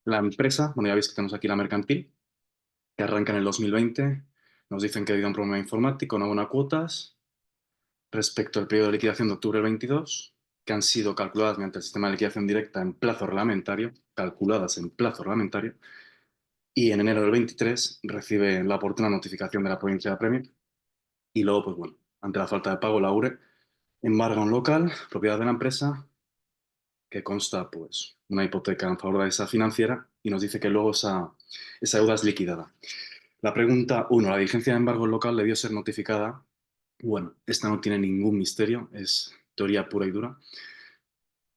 La empresa, bueno, ya veis que tenemos aquí la mercantil, que arranca en el 2020. Nos dicen que ha habido un problema informático, no abona cuotas respecto al periodo de liquidación de octubre del 22, que han sido calculadas mediante el sistema de liquidación directa en plazo reglamentario, calculadas en plazo reglamentario, y en enero del 23 recibe la oportuna notificación de la provincia de Apremio, y luego, pues bueno, ante la falta de pago, la URE embarga un local, propiedad de la empresa, que consta, pues, una hipoteca en favor de esa financiera, y nos dice que luego esa deuda es liquidada. La pregunta 1, ¿la diligencia de embargo local debió ser notificada? Bueno, esta no tiene ningún misterio, es teoría pura y dura.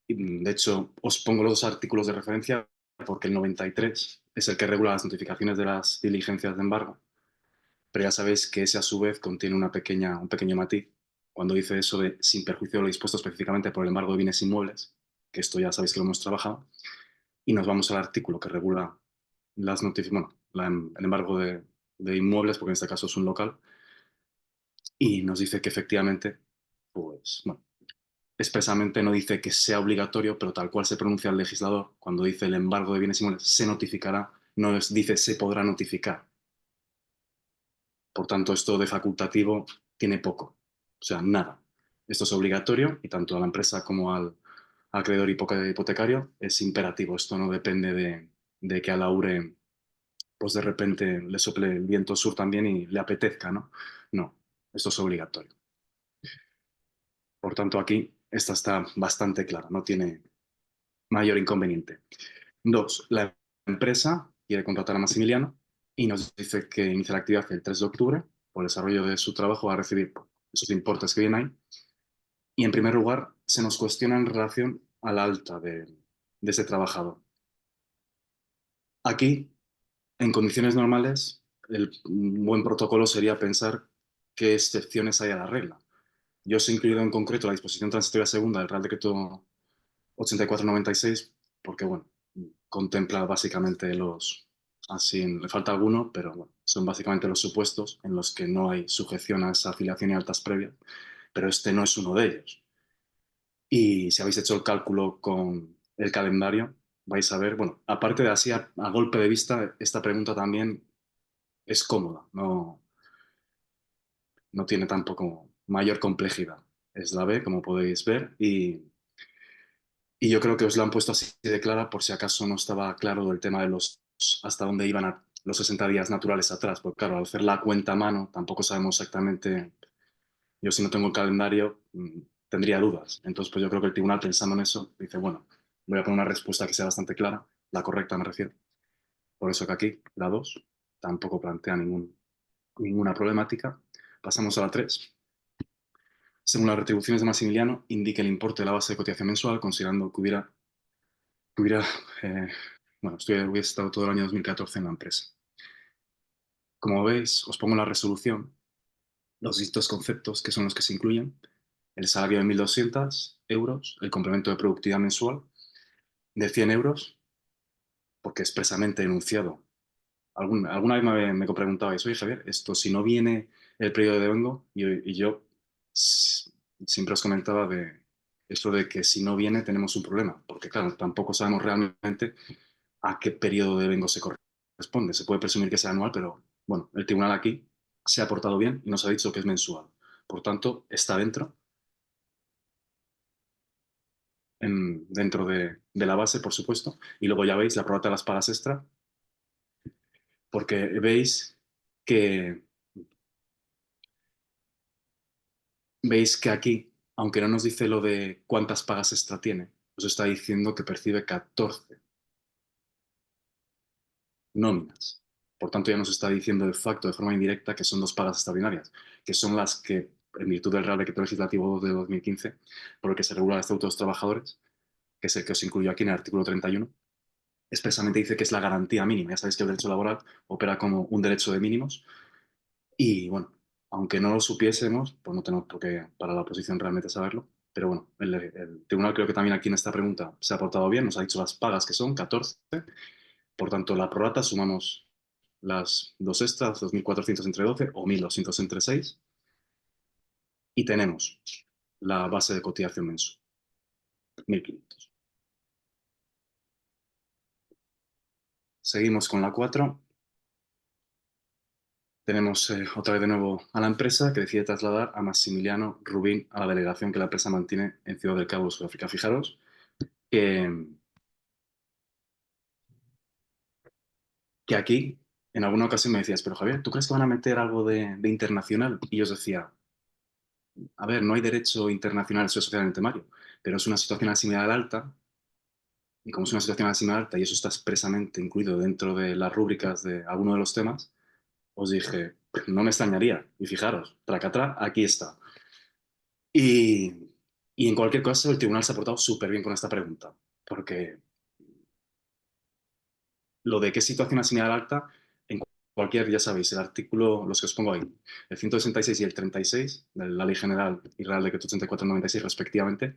De hecho, os pongo los dos artículos de referencia porque el 93 es el que regula las notificaciones de las diligencias de embargo, pero ya sabéis que ese a su vez contiene un pequeño matiz cuando dice eso de sin perjuicio de lo dispuesto específicamente por el embargo de bienes inmuebles, que esto ya sabéis que lo hemos trabajado, y nos vamos al artículo que regula el embargo de inmuebles, porque en este caso es un local, y nos dice que efectivamente, pues, bueno, expresamente no dice que sea obligatorio, pero tal cual se pronuncia el legislador, cuando dice el embargo de bienes inmuebles se notificará, dice se podrá notificar. Por tanto, esto de facultativo tiene poco, o sea, nada. Esto es obligatorio y tanto a la empresa como al acreedor hipotecario es imperativo. Esto no depende de que a la URE pues de repente le sople el viento sur también y le apetezca, ¿no? No, esto es obligatorio. Por tanto, aquí esta está bastante clara, no tiene mayor inconveniente. 2, la empresa quiere contratar a Maximiliano y nos dice que inicia la actividad el 3 de octubre. Por el desarrollo de su trabajo va a recibir esos importes que vienen ahí. Y en primer lugar, se nos cuestiona en relación al alta de ese trabajador. Aquí, en condiciones normales, el buen protocolo sería pensar qué excepciones hay a la regla. Yo os he incluido en concreto la disposición transitoria segunda del Real Decreto 8496 porque, bueno, contempla básicamente así le falta alguno, pero bueno, son básicamente los supuestos en los que no hay sujeción a esa afiliación y altas previas, pero este no es uno de ellos. Y si habéis hecho el cálculo con el calendario, vais a ver, bueno, aparte de así, a golpe de vista, esta pregunta también es cómoda, no tiene tampoco mayor complejidad. Es la B, como podéis ver, y yo creo que os la han puesto así de clara por si acaso no estaba claro del tema de hasta dónde iban los 60 días naturales atrás, porque claro, al hacer la cuenta a mano tampoco sabemos exactamente, yo si no tengo el calendario tendría dudas. Entonces pues yo creo que el tribunal pensando en eso dice, bueno, voy a poner una respuesta que sea bastante clara, la correcta me refiero. Por eso que aquí, la 2 tampoco plantea ninguna problemática. Pasamos a la 3. Según las retribuciones de Maximiliano, indique el importe de la base de cotización mensual, considerando que hubiera bueno, hubiese estado todo el año 2014 en la empresa. Como veis, os pongo en la resolución los distintos conceptos que son los que se incluyen. El salario de 1.200 euros, el complemento de productividad mensual de 100 euros, porque expresamente enunciado. Alguna vez me preguntabais, oye Javier, esto si no viene el periodo de vengo, y yo siempre os comentaba de esto de que si no viene tenemos un problema, porque claro, tampoco sabemos realmente a qué periodo de vengo se corresponde. Se puede presumir que sea anual, pero bueno, el tribunal aquí se ha portado bien y nos ha dicho que es mensual. Por tanto, está dentro de la base, por supuesto. Y luego ya veis la prorrata de las pagas extra, porque que, veis que aquí, aunque no nos dice lo de cuántas pagas extra tiene, os está diciendo que percibe 14 nóminas. Por tanto, ya nos está diciendo de facto, de forma indirecta, que son dos pagas extraordinarias, que son las que, en virtud del Real Decreto Legislativo de 2015, por el que se regula el Estatuto de los Trabajadores, que es el que os incluyo aquí en el artículo 31, expresamente dice que es la garantía mínima. Ya sabéis que el derecho laboral opera como un derecho de mínimos y, bueno, aunque no lo supiésemos, pues no tenemos por qué para la oposición realmente saberlo, pero bueno, el tribunal creo que también aquí en esta pregunta se ha portado bien, nos ha dicho las pagas que son 14. Por tanto, la prorrata sumamos las dos extras, 2.400 entre 12 o 1.200 entre 6 y tenemos la base de cotización mensual, 1.500. Seguimos con la 4. Tenemos otra vez de nuevo a la empresa que decide trasladar a Maximiliano Rubín a la delegación que la empresa mantiene en Ciudad del Cabo, Sudáfrica. Fijaros que aquí en alguna ocasión me decías, pero Javier, ¿tú crees que van a meter algo de internacional? Y yo os decía, a ver, no hay derecho internacional social en el temario, pero es una situación asimilar alta, y como es una situación asimilar alta y eso está expresamente incluido dentro de las rúbricas de alguno de los temas, os dije, no me extrañaría. Y fijaros, tracatra, aquí está. Y, y en cualquier caso, el tribunal se ha portado súper bien con esta pregunta, porque lo de qué situación asimilar alta, en cualquier, ya sabéis, el artículo, los que os pongo ahí, el 166 y el 36 de la Ley General y Real Decreto 84/96 respectivamente,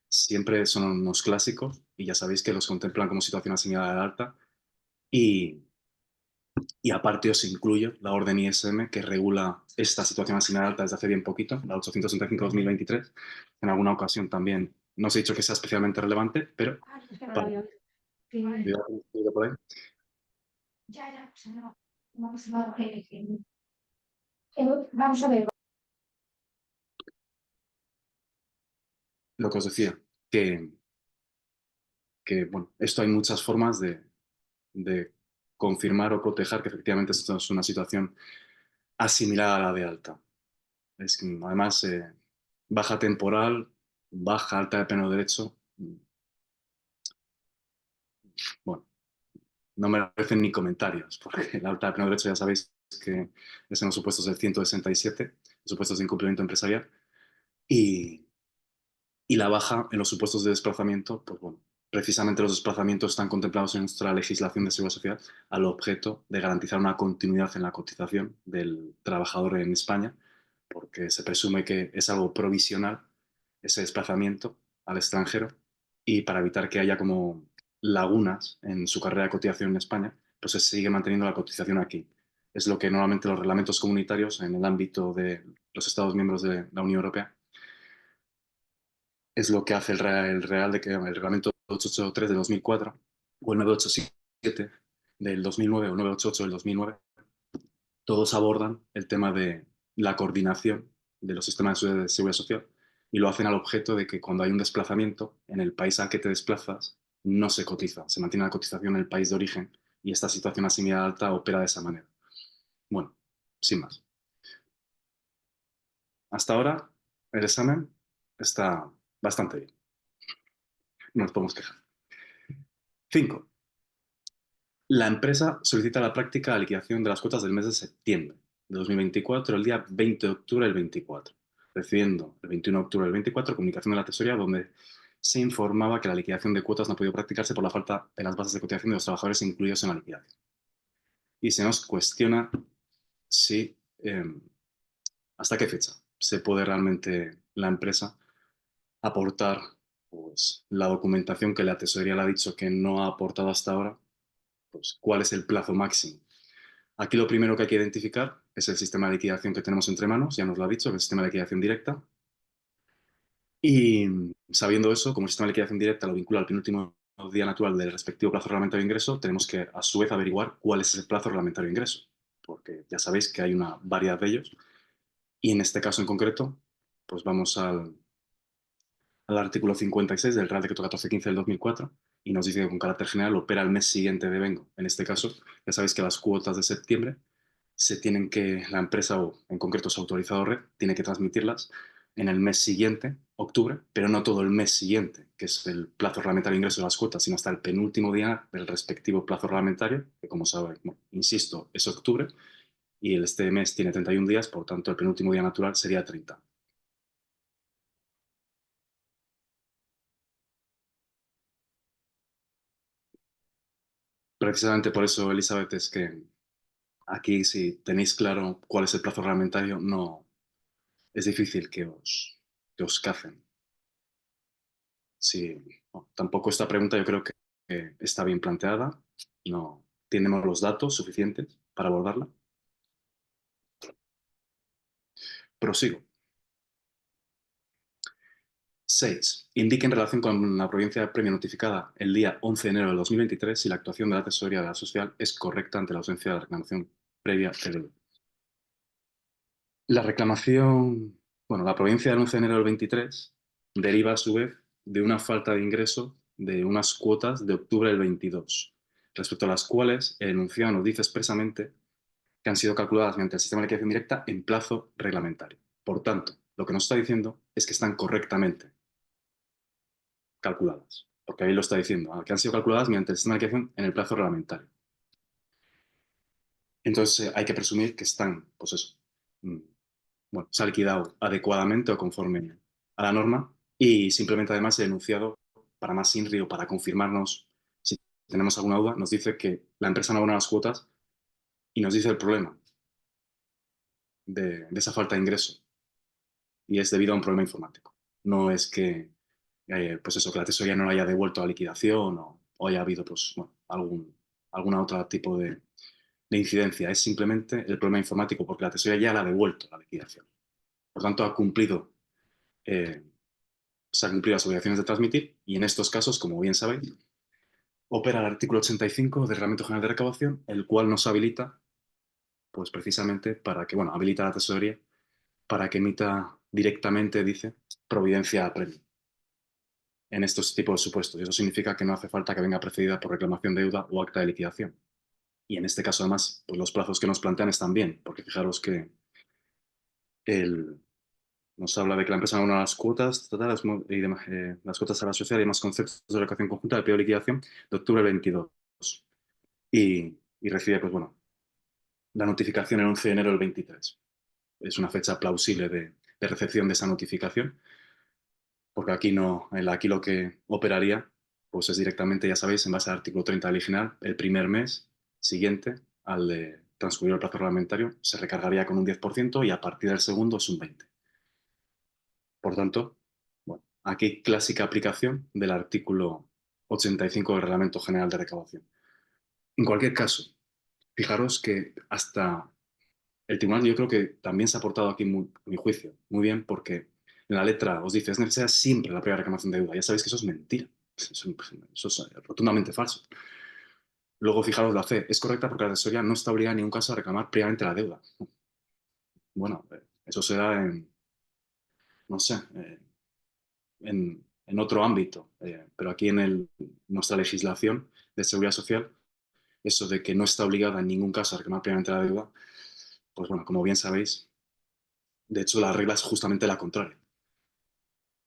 siempre son unos clásicos y ya sabéis que los contemplan como situación asimilar alta y, y aparte os incluyo la orden ISM que regula esta situación asimilar alta desde hace bien poquito, la 865/2023. En alguna ocasión también, no os he dicho que sea especialmente relevante, pero Es que no lo para, había oído. Sí. por ahí, Ya, ya, pues no. Vamos a ver. Vamos a ver. lo que os decía, que bueno, esto hay muchas formas de confirmar o cotejar que efectivamente esto es una situación asimilada a la de alta. Es que además, baja temporal, baja alta de pleno derecho, bueno, no merecen ni comentarios, porque la alta de pleno derecho ya sabéis que es en los supuestos del 167, los supuestos de incumplimiento empresarial, y, y la baja en los supuestos de desplazamiento, pues bueno, precisamente los desplazamientos están contemplados en nuestra legislación de seguridad social al objeto de garantizar una continuidad en la cotización del trabajador en España, porque se presume que es algo provisional ese desplazamiento al extranjero y para evitar que haya como lagunas en su carrera de cotización en España, pues se sigue manteniendo la cotización aquí. Es lo que normalmente los reglamentos comunitarios en el ámbito de los Estados miembros de la Unión Europea es lo que hace el reglamento 883 del 2004 o el 987 del 2009 o 988 del 2009. Todos abordan el tema de la coordinación de los sistemas de seguridad social y lo hacen al objeto de que cuando hay un desplazamiento en el país al que te desplazas no se cotiza, se mantiene la cotización en el país de origen y esta situación asimilada alta opera de esa manera. Bueno, sin más. Hasta ahora el examen está bastante bien. No nos podemos quejar. 5. La empresa solicita la práctica de liquidación de las cuotas del mes de septiembre de 2024, el día 20 de octubre del 24, recibiendo el 21 de octubre del 24 comunicación de la tesorería donde se informaba que la liquidación de cuotas no ha podido practicarse por la falta de las bases de cotización de los trabajadores incluidos en la liquidación. Y se nos cuestiona si hasta qué fecha se puede realmente la empresa aportar pues, la documentación que la tesorería le ha dicho que no ha aportado hasta ahora, pues cuál es el plazo máximo. Aquí lo primero que hay que identificar es el sistema de liquidación que tenemos entre manos, ya nos lo ha dicho, que es el sistema de liquidación directa. Y sabiendo eso, como el sistema de liquidación directa lo vincula al penúltimo día natural del respectivo plazo reglamentario de ingreso, tenemos que a su vez averiguar cuál es ese plazo reglamentario de ingreso, porque ya sabéis que hay una variedad de ellos. Y en este caso en concreto, pues vamos al artículo 56 del Real Decreto 1415 del 2004 y nos dice que con carácter general opera el mes siguiente de vengo. En este caso, ya sabéis que las cuotas de septiembre se tienen que, la empresa o en concreto su autorizado red, tiene que transmitirlas en el mes siguiente, octubre, pero no todo el mes siguiente, que es el plazo reglamentario de ingreso de las cuotas, sino hasta el penúltimo día del respectivo plazo reglamentario, que como sabéis, bueno, insisto, es octubre, y este mes tiene 31 días, por tanto el penúltimo día natural sería 30. Precisamente por eso, Elizabeth, es que aquí si tenéis claro cuál es el plazo reglamentario, no es difícil que os cacen. Sí, no, tampoco esta pregunta yo creo que está bien planteada. No tenemos los datos suficientes para abordarla. Prosigo. 6. Indique en relación con la providencia de premio notificada el día 11 de enero de 2023 si la actuación de la Tesorería de la Social es correcta ante la ausencia de la reclamación previa de deuda. La reclamación, bueno, la providencia del 11 de enero del 23 deriva a su vez de una falta de ingreso de unas cuotas de octubre del 22, respecto a las cuales el enunciado nos dice expresamente que han sido calculadas mediante el sistema de liquidación directa en plazo reglamentario. Por tanto, lo que nos está diciendo es que están correctamente calculadas, porque ahí lo está diciendo, que han sido calculadas mediante el sistema de liquidación en el plazo reglamentario. Entonces hay que presumir que están, pues eso, bueno, se ha liquidado adecuadamente o conforme a la norma y simplemente además el enunciado, para más INRI o para confirmarnos si tenemos alguna duda, nos dice que la empresa no abona las cuotas y nos dice el problema de esa falta de ingreso y es debido a un problema informático. No es que, pues eso, que la tesorería no lo haya devuelto a liquidación o haya habido pues, bueno, alguna otro tipo de incidencia. Es simplemente el problema informático porque la tesorería ya la ha devuelto a la liquidación. Por tanto, se han cumplido las obligaciones de transmitir y en estos casos, como bien sabéis, opera el artículo 85 del Reglamento General de Recaudación, el cual nos habilita, pues precisamente para que, bueno, habilita a la tesorería para que emita directamente, dice, providencia a premio en estos tipos de supuestos. Y eso significa que no hace falta que venga precedida por reclamación de deuda o acta de liquidación. Y en este caso, además, pues los plazos que nos plantean están bien, porque fijaros que el, nos habla de que la empresa abona las cuotas totales y las cuotas a la sociedad y más conceptos de recaudación conjunta del periodo de liquidación de octubre del 22. Y recibe, pues bueno, la notificación el 11 de enero del 23. Es una fecha plausible de recepción de esa notificación, porque aquí, no, aquí lo que operaría pues es directamente, ya sabéis, en base al artículo 30 del original, el primer mes siguiente al de transcurrir el plazo reglamentario se recargaría con un 10% y a partir del segundo es un 20%. Por tanto, bueno, aquí clásica aplicación del artículo 85 del Reglamento General de Recaudación. En cualquier caso, fijaros que hasta el tribunal yo creo que también se ha portado aquí, a mi juicio, muy bien, porque en la letra os dice es necesaria siempre la previa reclamación de deuda. Ya sabéis que eso es mentira. Eso es rotundamente falso. Luego, fijaros, la C es correcta porque la tesorería no está obligada en ningún caso a reclamar previamente la deuda. Bueno, eso será en, no sé, en otro ámbito, pero aquí en nuestra legislación de seguridad social, eso de que no está obligada en ningún caso a reclamar previamente la deuda, pues bueno, como bien sabéis, de hecho la regla es justamente la contraria.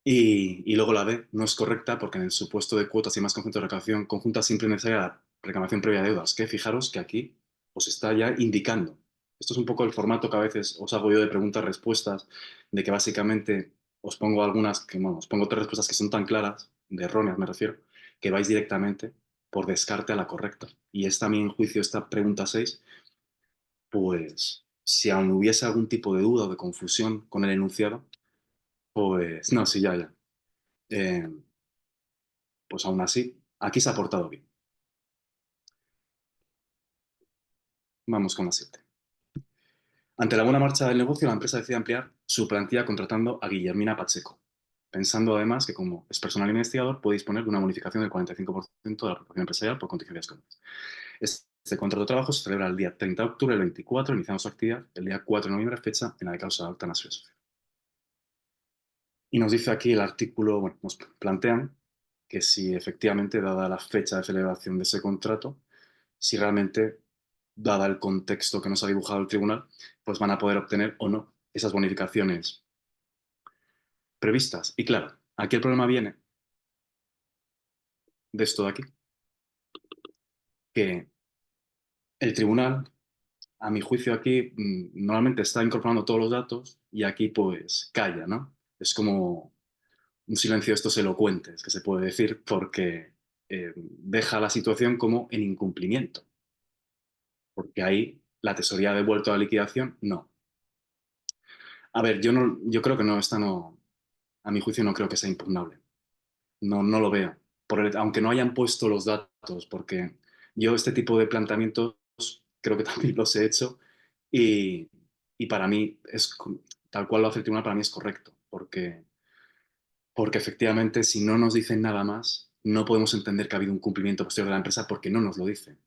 Y luego la D no es correcta porque en el supuesto de cuotas y más conceptos de reclamación conjunta siempre es necesaria la reclamación previa de deudas, que fijaros que aquí os está ya indicando. Esto es un poco el formato que a veces os hago yo de preguntas-respuestas, de que básicamente os pongo algunas, que bueno, os pongo tres respuestas que son tan claras, de erróneas me refiero, que vais directamente por descarte a la correcta. Y esta, a mi juicio, esta pregunta 6 pues si aún hubiese algún tipo de duda o de confusión con el enunciado, pues no, sí, ya. Eh, pues aún así, aquí se ha portado bien. Vamos con la 7. Ante la buena marcha del negocio, la empresa decide ampliar su plantilla contratando a Guillermina Pacheco, pensando además que como es personal investigador puede disponer de una bonificación del 45% de la proporción empresarial por contingencias comunes. Este contrato de trabajo se celebra el día 30 de octubre del 24, iniciando su actividad el día 4 de noviembre, fecha en la de causa de alta en la seguridad social. Y nos dice aquí el artículo, bueno, nos plantean que si efectivamente, dada la fecha de celebración de ese contrato, si realmente, dada el contexto que nos ha dibujado el tribunal, pues van a poder obtener o no esas bonificaciones previstas. Y claro, aquí el problema viene de esto de aquí, que el tribunal, a mi juicio aquí, normalmente está incorporando todos los datos y aquí pues calla, ¿no? Es como un silencio de estos elocuentes, que se puede decir, porque deja la situación como en incumplimiento, porque ahí la tesorería ha devuelto la liquidación, no. A ver, yo creo que no, esta no, a mi juicio no creo que sea impugnable. No lo veo. Aunque no hayan puesto los datos, porque yo este tipo de planteamientos creo que también los he hecho y, y para mí tal cual lo hace el tribunal, para mí es correcto, porque porque efectivamente si no nos dicen nada más, no podemos entender que ha habido un cumplimiento posterior de la empresa porque no nos lo dicen.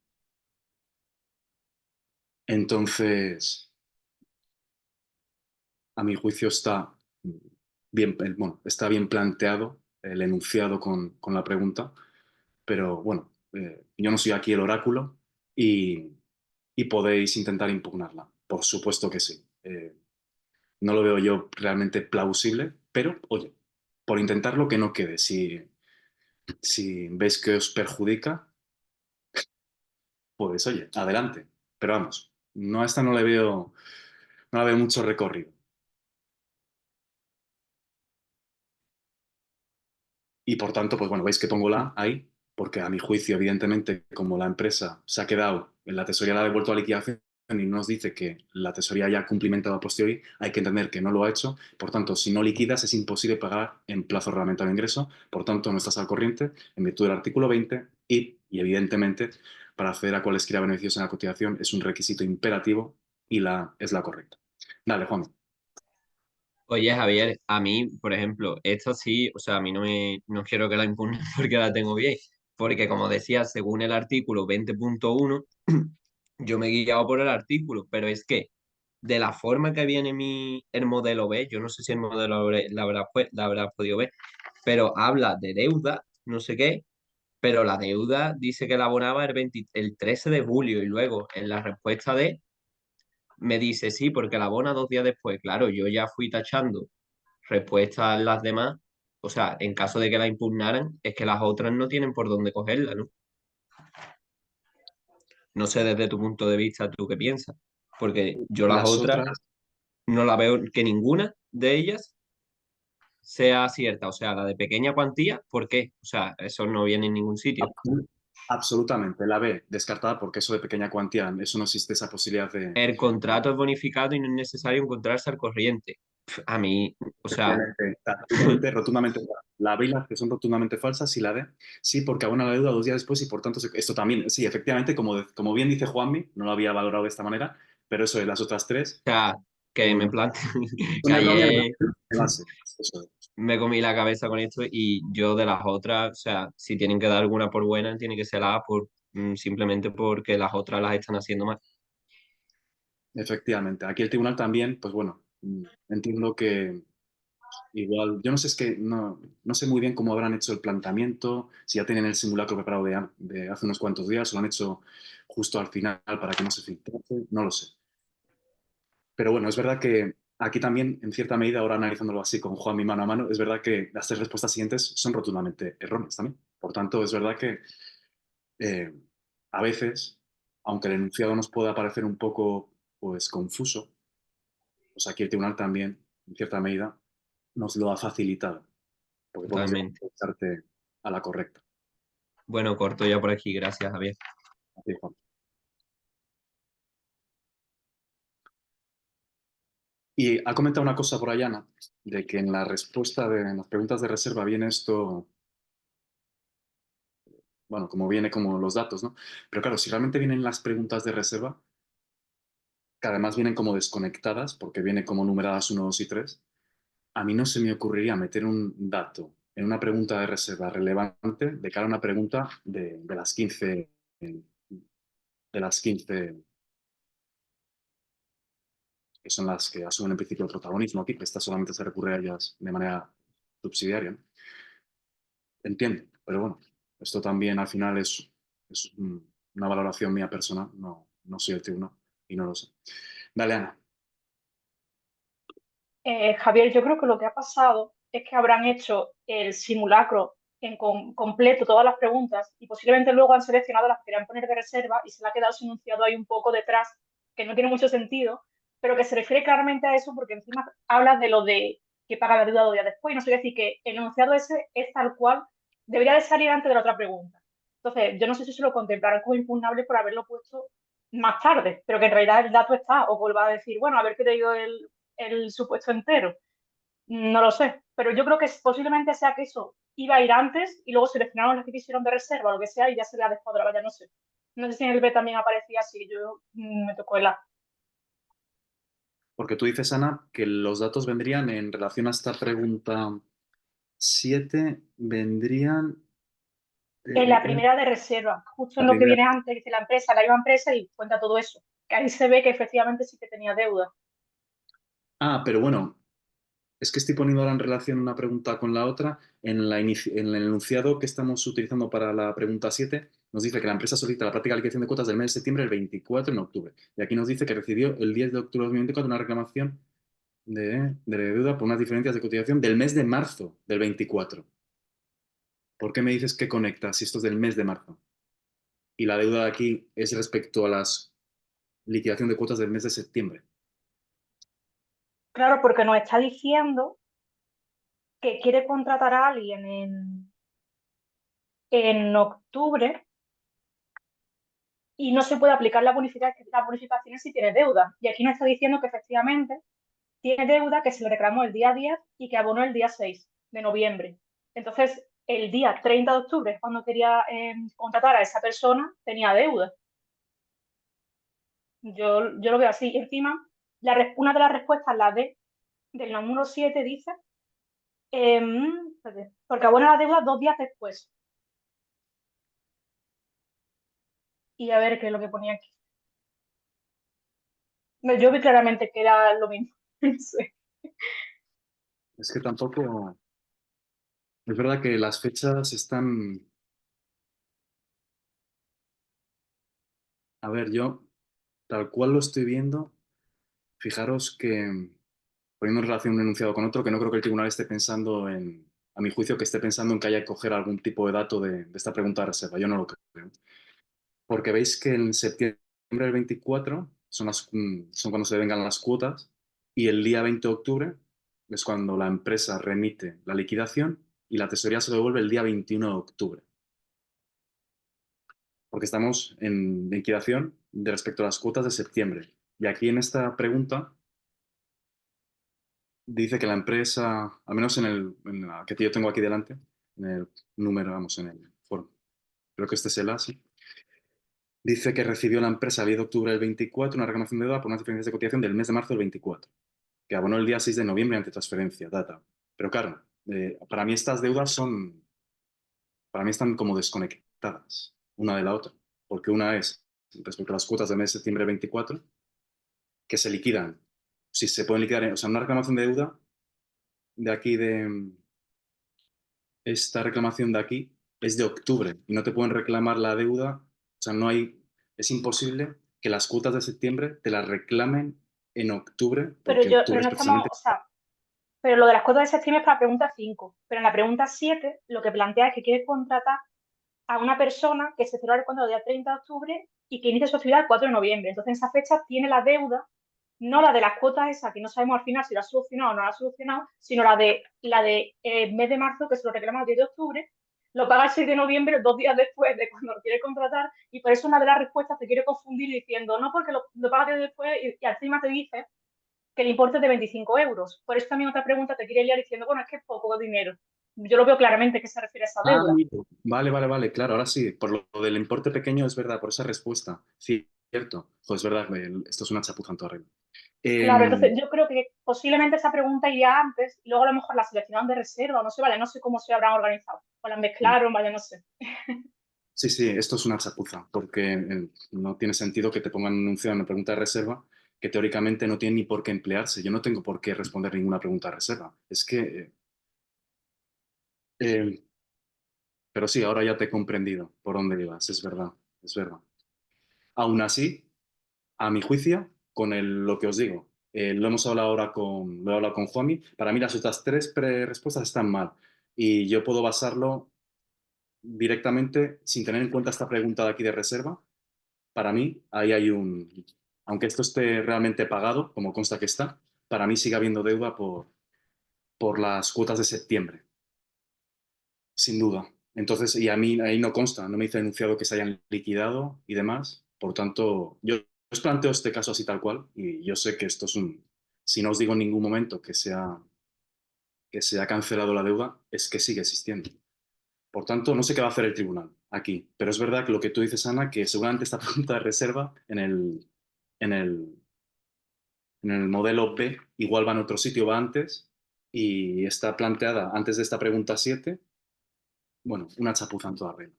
Entonces, a mi juicio está bien planteado el enunciado con la pregunta, pero bueno, yo no soy aquí el oráculo y, y podéis intentar impugnarla. Por supuesto que sí. No lo veo yo realmente plausible, pero oye, por intentarlo que no quede. Si veis que os perjudica, pues oye, adelante. Pero vamos, no a esta no la veo mucho recorrido. Y por tanto, pues bueno, veis que pongo la ahí, porque a mi juicio, evidentemente, como la empresa se ha quedado, en la tesorería la ha devuelto a liquidación y nos dice que la tesorería ya ha cumplimentado a posteriori, hay que entender que no lo ha hecho. Por tanto, si no liquidas, es imposible pagar en plazo reglamentario de ingreso. Por tanto, no estás al corriente en virtud del artículo 20 y evidentemente, para acceder a cualesquiera beneficios en la cotización es un requisito imperativo y es la correcta. Dale, Juan. Oye, Javier, a mí, por ejemplo, esto sí, o sea, a mí no quiero que la impugnen porque la tengo bien, porque como decía, según el artículo 20.1, yo me he guiado por el artículo, pero es que de la forma que viene el modelo B, yo no sé si el modelo B la habrá podido ver, pero habla de deuda, no sé qué, pero la deuda dice que la abonaba el 13 de julio y luego en la respuesta de me dice sí, porque la abona 2 días después. Claro, yo ya fui tachando respuestas las demás, o sea, en caso de que la impugnaran, es que las otras no tienen por dónde cogerla, ¿no? No sé desde tu punto de vista tú qué piensas, porque yo las Las otras otras, no la veo que ninguna de ellas sea cierta, o sea, la de pequeña cuantía, ¿por qué? O sea, eso no viene en ningún sitio. absol- absolutamente, la B descartada porque eso de pequeña cuantía, eso no existe esa posibilidad de... El contrato es bonificado y no es necesario encontrarse al corriente. A mí, o sea, Efectivamente, rotundamente, rotundamente. La B y la C son rotundamente falsas y la D sí, porque abona la deuda 2 días después y por tanto esto también, sí, efectivamente, como bien dice Juanmi, no lo había valorado de esta manera, pero eso de las otras tres sea, que me son, plante, que son erróneas ayer de base. Eso es. me comí la cabeza con esto y yo de las otras, o sea, si tienen que dar alguna por buena, tiene que ser la A simplemente porque las otras las están haciendo mal. Efectivamente. Aquí el tribunal también, pues bueno, entiendo que igual, yo no sé, es que no sé muy bien cómo habrán hecho el planteamiento, si ya tienen el simulacro preparado de hace unos cuantos días o lo han hecho justo al final para que no se filtrase, no lo sé. Pero bueno, es verdad que aquí también, en cierta medida, ahora analizándolo así con Juan mi mano a mano, es verdad que las 3 respuestas siguientes son rotundamente erróneas también. Por tanto, es verdad que eh, a veces, aunque el enunciado nos pueda parecer un poco pues, confuso, pues aquí el tribunal también, en cierta medida, nos lo ha facilitado, porque podemos llegar Totalmente. a echarte a la correcta. Bueno, corto ya por aquí, gracias, Javier. Así, Juan. Y ha comentado una cosa por allá, Ana, de que en la respuesta en las preguntas de reserva viene esto, bueno, como viene como los datos, ¿no? Pero claro, si realmente vienen las preguntas de reserva, que además vienen como desconectadas, porque viene como numeradas 1, 2 y 3, a mí no se me ocurriría meter un dato en una pregunta de reserva relevante de cara a una pregunta de las 15 de las 15 que son las que asumen en principio el protagonismo aquí, que esta solamente se recurre a ellas de manera subsidiaria, ¿no? Entiendo, pero bueno, esto también al final es una valoración mía personal, no soy el tribunal y no lo sé. Dale, Ana. Javier, yo creo que lo que ha pasado es que habrán hecho el simulacro completo, todas las preguntas, y posiblemente luego han seleccionado las que querían poner de reserva y se le ha quedado ese enunciado ahí un poco detrás, que no tiene mucho sentido, pero que se refiere claramente a eso porque encima habla de lo de que paga la deuda 2 días después. No sé decir que el enunciado ese es tal cual, debería de salir antes de la otra pregunta. Entonces, yo no sé si se lo contemplarán como impugnable por haberlo puesto más tarde, pero que en realidad el dato está, o vuelva a decir, bueno, a ver qué te digo el supuesto entero. No lo sé, pero yo creo que posiblemente sea que eso iba a ir antes y luego seleccionaron las que quisieron de reserva o lo que sea y ya se le ha dejado de la valla, no sé. No sé si en el B también aparecía así, yo me tocó el A. Porque tú dices, Ana, que los datos vendrían en relación a esta pregunta. 7 vendrían... En la primera de reserva, justo la en lo que primera. viene antes, dice la empresa, la misma empresa y cuenta todo eso. Que ahí se ve que efectivamente sí que tenía deuda. Ah, pero bueno, es que estoy poniendo ahora en relación una pregunta con la otra. En el enunciado que estamos utilizando para la pregunta 7, nos dice que la empresa solicita la práctica de liquidación de cuotas del mes de septiembre el 24 en octubre. Y aquí nos dice que recibió el 10 de octubre de 2024 una reclamación de deuda por unas diferencias de cotización del mes de marzo del 24. ¿Por qué me dices que conecta si esto es del mes de marzo? Y la deuda de aquí es respecto a la liquidación de cuotas del mes de septiembre. Claro, porque nos está diciendo que quiere contratar a alguien en octubre y no se puede aplicar la bonificación si tiene deuda. Y aquí nos está diciendo que efectivamente tiene deuda que se le reclamó el día 10 y que abonó el día 6 de noviembre. Entonces, el día 30 de octubre, cuando quería contratar a esa persona, tenía deuda. Yo lo veo así. Y encima, una de las respuestas, la D del número 7, dice, espérate, porque abona la deuda 2 días después. Y a ver qué es lo que ponía aquí. No, yo vi claramente que era lo mismo. No sé. Es que tampoco... Es verdad que las fechas están... A ver, yo, tal cual lo estoy viendo, fijaros que, poniendo en relación un enunciado con otro, que no creo que el tribunal esté pensando en, a mi juicio, que esté pensando en que haya que coger algún tipo de dato de esta pregunta de reserva. Yo no lo creo. Porque veis que en septiembre del 24 son cuando se devengan las cuotas y el día 20 de octubre es cuando la empresa remite la liquidación y la tesorería se devuelve el día 21 de octubre. Porque estamos en liquidación de respecto a las cuotas de septiembre. Y aquí en esta pregunta dice que la empresa, al menos en la que yo tengo aquí delante, en el número, vamos, en el foro, creo que este es el A, sí. Dice que recibió la empresa el 10 de octubre del 24 una reclamación de deuda por unas diferencias de cotización del mes de marzo del 24, que abonó el día 6 de noviembre ante transferencia, data. Pero claro, para mí estas deudas para mí están como desconectadas una de la otra, porque una es respecto a las cuotas del mes de septiembre 24, que se liquidan, si se pueden liquidar, o sea, una reclamación de deuda de aquí, esta reclamación de aquí, es de octubre y no te pueden reclamar la deuda, o sea, no hay, es imposible que las cuotas de septiembre te las reclamen en octubre, porque Pero octubre es no estamos, precisamente... o sea, pero lo de las cuotas de septiembre es para la pregunta 5. Pero en la pregunta 7 lo que plantea es que quiere contratar a una persona que se celebra el contrato el día 30 de octubre y que inicia su actividad el 4 de noviembre. Entonces, en esa fecha tiene la deuda, no la de las cuotas esa, que no sabemos al final si la ha solucionado o no la ha solucionado, sino la de mes de marzo, que se lo reclama el 10 de octubre, lo paga el 6 de noviembre, 2 días después de cuando lo quiere contratar, y por eso una de las respuestas te quiere confundir diciendo, no, porque lo paga el 10 después, y encima te dice que el importe es de 25 euros. Por eso también otra pregunta te quiere liar diciendo, bueno, es que es poco dinero. Yo lo veo claramente que se refiere a esa Ah, deuda. amigo. Vale, vale, vale, claro, ahora sí, por lo del importe pequeño es verdad, por esa respuesta, sí, cierto, pues es verdad, esto es una chapuza en toda regla. Claro, Em, entonces yo creo que posiblemente esa pregunta iría antes y luego a lo mejor la seleccionaron de reserva, no sé, vale, no sé cómo se habrán organizado. O las mezclaron, vale, no sé. sí, sí, esto es una chapuza, porque no tiene sentido que te pongan un enunciado en una pregunta de reserva que teóricamente no tiene ni por qué emplearse. Yo no tengo por qué responder ninguna pregunta de reserva. Es que, eh, pero sí, ahora ya te he comprendido por dónde ibas, es verdad, es verdad. Aún así, a mi juicio, lo que os digo, lo hemos hablado ahora lo he hablado con Juanmi, para mí las otras tres respuestas están mal y yo puedo basarlo directamente sin tener en cuenta esta pregunta de aquí de reserva. Para mí, ahí hay aunque esto esté realmente pagado, como consta que está, para mí sigue habiendo deuda por las cuotas de septiembre, sin duda. Entonces, y a mí ahí no consta, no me dice enunciado que se hayan liquidado y demás. Por tanto, yo os planteo este caso así tal cual y yo sé que esto es si no os digo en ningún momento que se ha cancelado la deuda, es que sigue existiendo. Por tanto, no sé qué va a hacer el tribunal aquí, pero es verdad que lo que tú dices, Ana, que seguramente esta pregunta de reserva en el, en el modelo B igual va en otro sitio, va antes, y está planteada antes de esta pregunta 7, bueno, una chapuza en toda regla.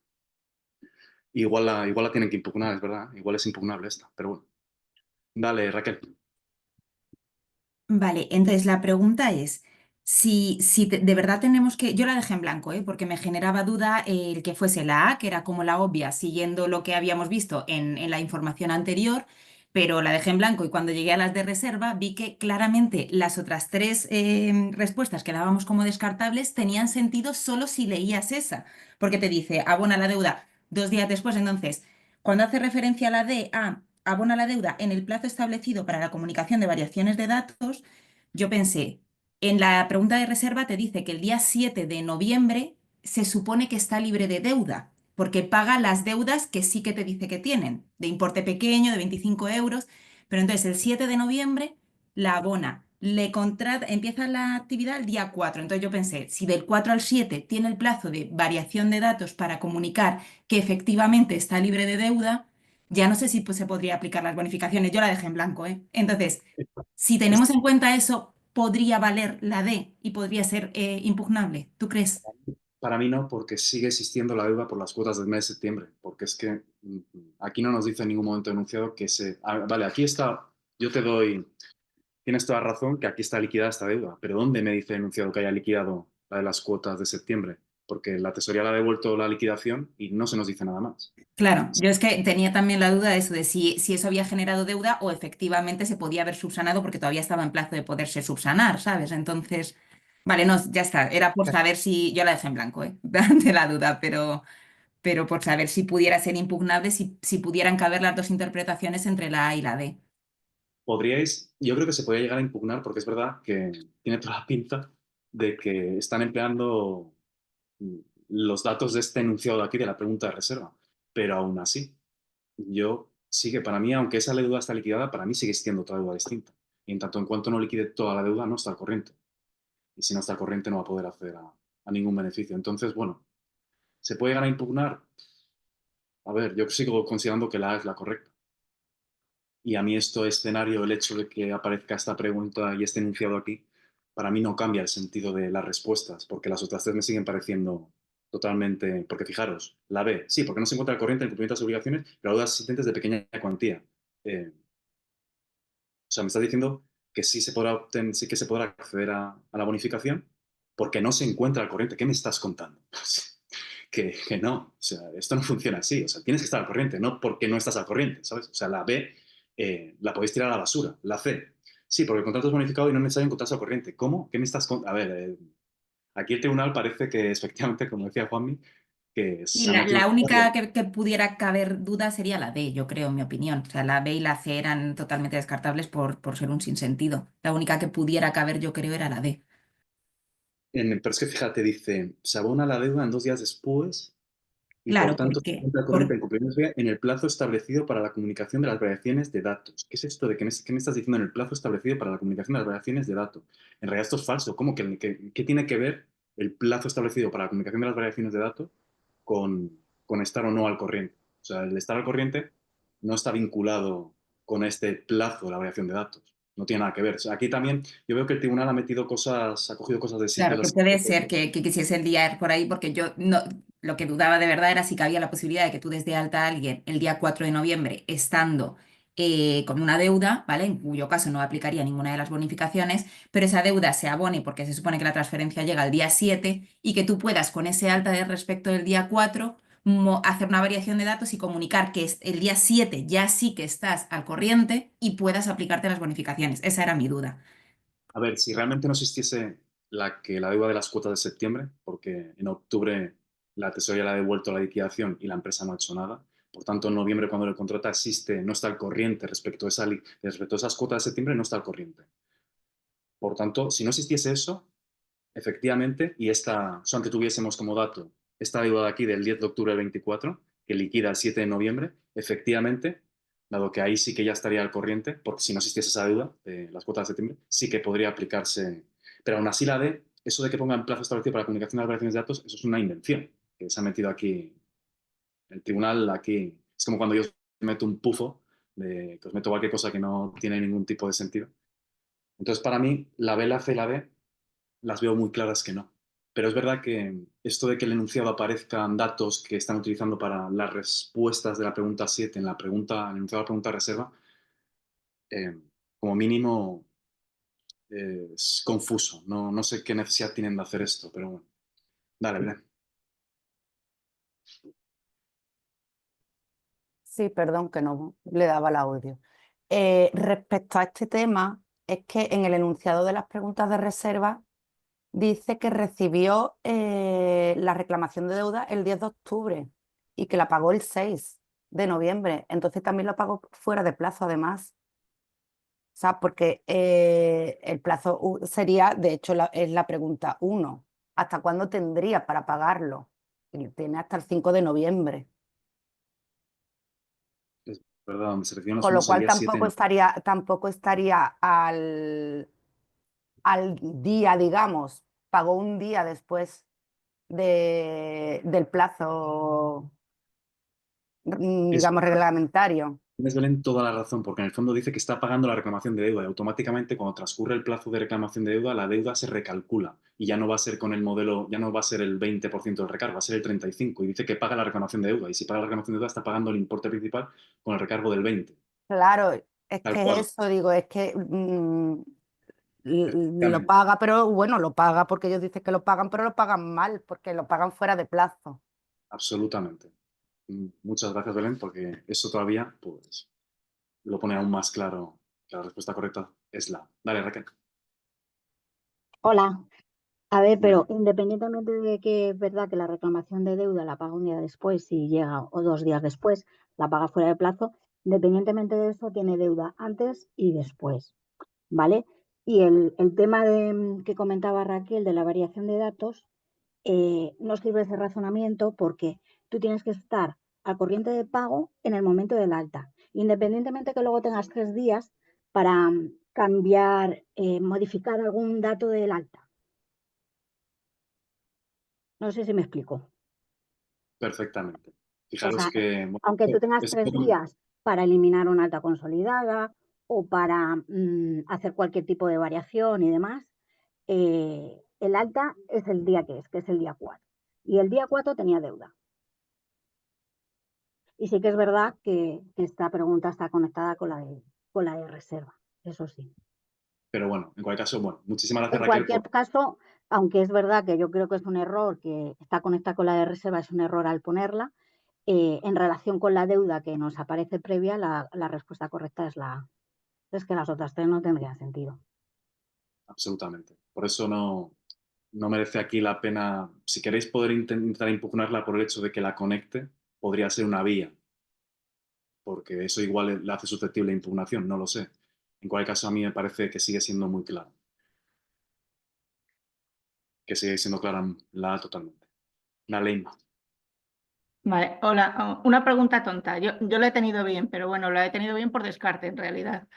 Igual la tienen que impugnar, es verdad, igual es impugnable esta, pero bueno. Dale, Raquel. Vale, entonces la pregunta es, de verdad tenemos que, yo la dejé en blanco, porque me generaba duda el que fuese la A, que era como la obvia, siguiendo lo que habíamos visto en la información anterior, pero la dejé en blanco y cuando llegué a las de reserva vi que claramente las otras tres respuestas que dábamos como descartables tenían sentido solo si leías esa, porque te dice abona la deuda 2 días después, entonces, cuando hace referencia a la D, a abona la deuda en el plazo establecido para la comunicación de variaciones de datos, yo pensé, en la pregunta de reserva te dice que el día 7 de noviembre se supone que está libre de deuda, porque paga las deudas que sí que te dice que tienen, de importe pequeño, de 25 euros, pero entonces el 7 de noviembre la abona. Empieza la actividad el día 4. Entonces yo pensé, si del 4 al 7 tiene el plazo de variación de datos para comunicar que efectivamente está libre de deuda, ya no sé si pues, se podría aplicar las bonificaciones. Yo la dejé en blanco, ¿eh? Entonces, si tenemos en cuenta eso, podría valer la D y podría ser impugnable. ¿Tú crees? Para mí no, porque sigue existiendo la deuda por las cuotas del mes de septiembre, porque es que aquí no nos dice en ningún momento enunciado que se... vale, aquí está, yo te doy, tienes toda razón que aquí está liquidada esta deuda, pero ¿dónde me dice enunciado que haya liquidado la de las cuotas de septiembre? Porque la tesorería le ha devuelto la liquidación y no se nos dice nada más. Claro, yo es que tenía también la duda de eso, de si eso había generado deuda o efectivamente se podía haber subsanado porque todavía estaba en plazo de poderse subsanar, ¿sabes? Entonces, vale, no, ya está. Era por saber si, yo la dejé en blanco, de la duda, pero por saber si pudiera ser impugnable, si pudieran caber las dos interpretaciones entre la A y la D. Podríais, yo creo que se podría llegar a impugnar porque es verdad que tiene toda la pinta de que están empleando mm, los datos de este enunciado de aquí de la pregunta de reserva, pero aún así, yo sigue, para mí, aunque esa deuda está liquidada, para mí sigue existiendo otra deuda distinta. Y en tanto en cuanto no liquide toda la deuda, no está al corriente. Y si no está al corriente, no va a poder acceder a ningún beneficio. Entonces, bueno, ¿se puede llegar a impugnar? A ver, yo sigo considerando que la A es la correcta. Y a mí este escenario, el hecho de que aparezca esta pregunta y este enunciado aquí, para mí no cambia el sentido de las respuestas, porque las otras tres me siguen pareciendo totalmente... Porque fijaros, la B, sí, porque no se encuentra al corriente en el cumplimiento de las obligaciones, pero deudas existentes de pequeña cuantía. O sea, me estás diciendo que sí, sí que se podrá acceder a la bonificación porque no se encuentra al corriente. ¿Qué me estás contando? Que no, o sea, esto no funciona así. O sea, tienes que estar al corriente, no porque no estás al corriente, ¿sabes? O sea, la B la podéis tirar a la basura. La C, sí, porque el contrato es bonificado y no es necesario encontrarse al corriente. ¿Cómo? ¿Qué me estás contando? A ver, aquí el tribunal parece que efectivamente, como decía Juanmi, que Y se ha metido la una única historia. que pudiera caber duda sería la D, yo creo, en mi opinión. O sea, la B y la C eran totalmente descartables por ser un sinsentido. La única que pudiera caber, yo creo, era la D. Pero es que fíjate, dice, se abona la deuda en 2 días después y por Claro, tanto se porque, encuentra al corriente del cumplimiento en el plazo establecido para la comunicación de las variaciones de datos. ¿Qué es esto de qué me estás diciendo en el plazo establecido para la comunicación de las variaciones de datos? En realidad esto es falso. ¿Cómo qué tiene que ver el plazo establecido para la comunicación de las variaciones de datos con estar o no al corriente? O sea, el estar al corriente no está vinculado con este plazo de la variación de datos. No tiene nada que ver. O sea, aquí también yo veo que el tribunal ha metido cosas, ha cogido cosas de claro, que las... puede ser que quisiese el día por ahí, porque yo no, lo que dudaba de verdad era si cabía la posibilidad de que tú des de alta a alguien el día 4 de noviembre estando con una deuda, ¿vale? En cuyo caso no aplicaría ninguna de las bonificaciones, pero esa deuda se abone porque se supone que la transferencia llega al día 7 y que tú puedas con ese alta de respecto del día 4 hacer una variación de datos y comunicar que el día 7 ya sí que estás al corriente y puedas aplicarte las bonificaciones. Esa era mi duda. A ver, si realmente no existiese la deuda de las cuotas de septiembre, porque en octubre la tesorería le ha devuelto la liquidación y la empresa no ha hecho nada, por tanto en noviembre cuando el contrato existe no está al corriente respecto a esas cuotas de septiembre, no está al corriente. Por tanto, si no existiese eso, efectivamente, y solamente tuviésemos como dato esta deuda de aquí del 10 de octubre del 24, que liquida el 7 de noviembre, efectivamente, dado que ahí sí que ya estaría al corriente, porque si no existiese esa deuda de las cuotas de septiembre, sí que podría aplicarse. Pero aún así la D, eso de que pongan plazo establecido para la comunicación de las variaciones de datos, eso es una invención que se ha metido aquí. El tribunal aquí es como cuando yo os meto un pufo, que os meto cualquier cosa que no tiene ningún tipo de sentido. Entonces, para mí, la B, la C y la D las veo muy claras que no. Pero es verdad que esto de que el enunciado aparezcan datos que están utilizando para las respuestas de la pregunta 7 en el enunciado de la pregunta reserva, como mínimo es confuso. No sé qué necesidad tienen de hacer esto, pero bueno. Dale, Belén. Sí, perdón, que no le daba el audio. Respecto a este tema, es que en el enunciado de las preguntas de reserva dice que recibió la reclamación de deuda el 10 de octubre y que la pagó el 6 de noviembre. Entonces también la pagó fuera de plazo, además. O sea, porque el plazo sería, de hecho, es la pregunta 1. ¿Hasta cuándo tendría para pagarlo? Y tiene hasta el 5 de noviembre. Es verdad, donde se reciben los Con lo fondos el cual día 7. tampoco estaría al día, digamos, pagó un día después del plazo, digamos, reglamentario. Tienes, Belén, toda la razón, porque en el fondo dice que está pagando la reclamación de deuda y automáticamente cuando transcurre el plazo de reclamación de deuda, la deuda se recalcula y ya no va a ser con el modelo, ya no va a ser el 20% del recargo, va a ser el 35% y dice que paga la reclamación de deuda y si paga la reclamación de deuda está pagando el importe principal con el recargo del 20%. Claro, es Tal que cual. eso, digo, es que lo Efectivamente. paga, pero bueno, lo paga porque ellos dicen que lo pagan, pero lo pagan mal, porque lo pagan fuera de plazo. Absolutamente. Muchas gracias, Belén, porque eso todavía pues, lo pone aún más claro que la respuesta correcta es la. Dale, Raquel. Hola. A ver, Bueno, pero independientemente de que es verdad que la reclamación de deuda la paga un día después y llega o 2 días después, la paga fuera de plazo, independientemente de eso tiene deuda antes y después, ¿vale? Y el tema que comentaba Raquel de la variación de datos, no sirve ese razonamiento porque tú tienes que estar al corriente de pago en el momento del alta, independientemente que luego tengas 3 días para cambiar, modificar algún dato del alta. No sé si me explico. perfectamente. O Fijaros sea, que bueno, aunque tú tengas es 3 días para eliminar una alta consolidada o para hacer cualquier tipo de variación y demás, el alta es el día que es el día 4. Y el día 4 tenía deuda. Y sí que es verdad que esta pregunta está conectada con la de reserva, eso sí. pero bueno, en cualquier caso, bueno, muchísimas gracias, En Raquel, cualquier caso, aunque es verdad que yo creo que es un error, que está conectada con la de reserva, es un error al ponerla, en relación con la deuda que nos aparece previa, la respuesta correcta es que las otras 3 no tendrían sentido. absolutamente. Por eso no merece aquí la pena. Si queréis poder intentar impugnarla por el hecho de que la conecte, podría ser una vía, porque eso igual la hace susceptible de impugnación, no lo sé. En cualquier caso, a mí me parece que sigue siendo muy claro. Que sigue siendo clara la A totalmente. La ley. Vale, hola. Una pregunta tonta. Yo la he tenido bien, pero bueno, la he tenido bien por descarte en realidad.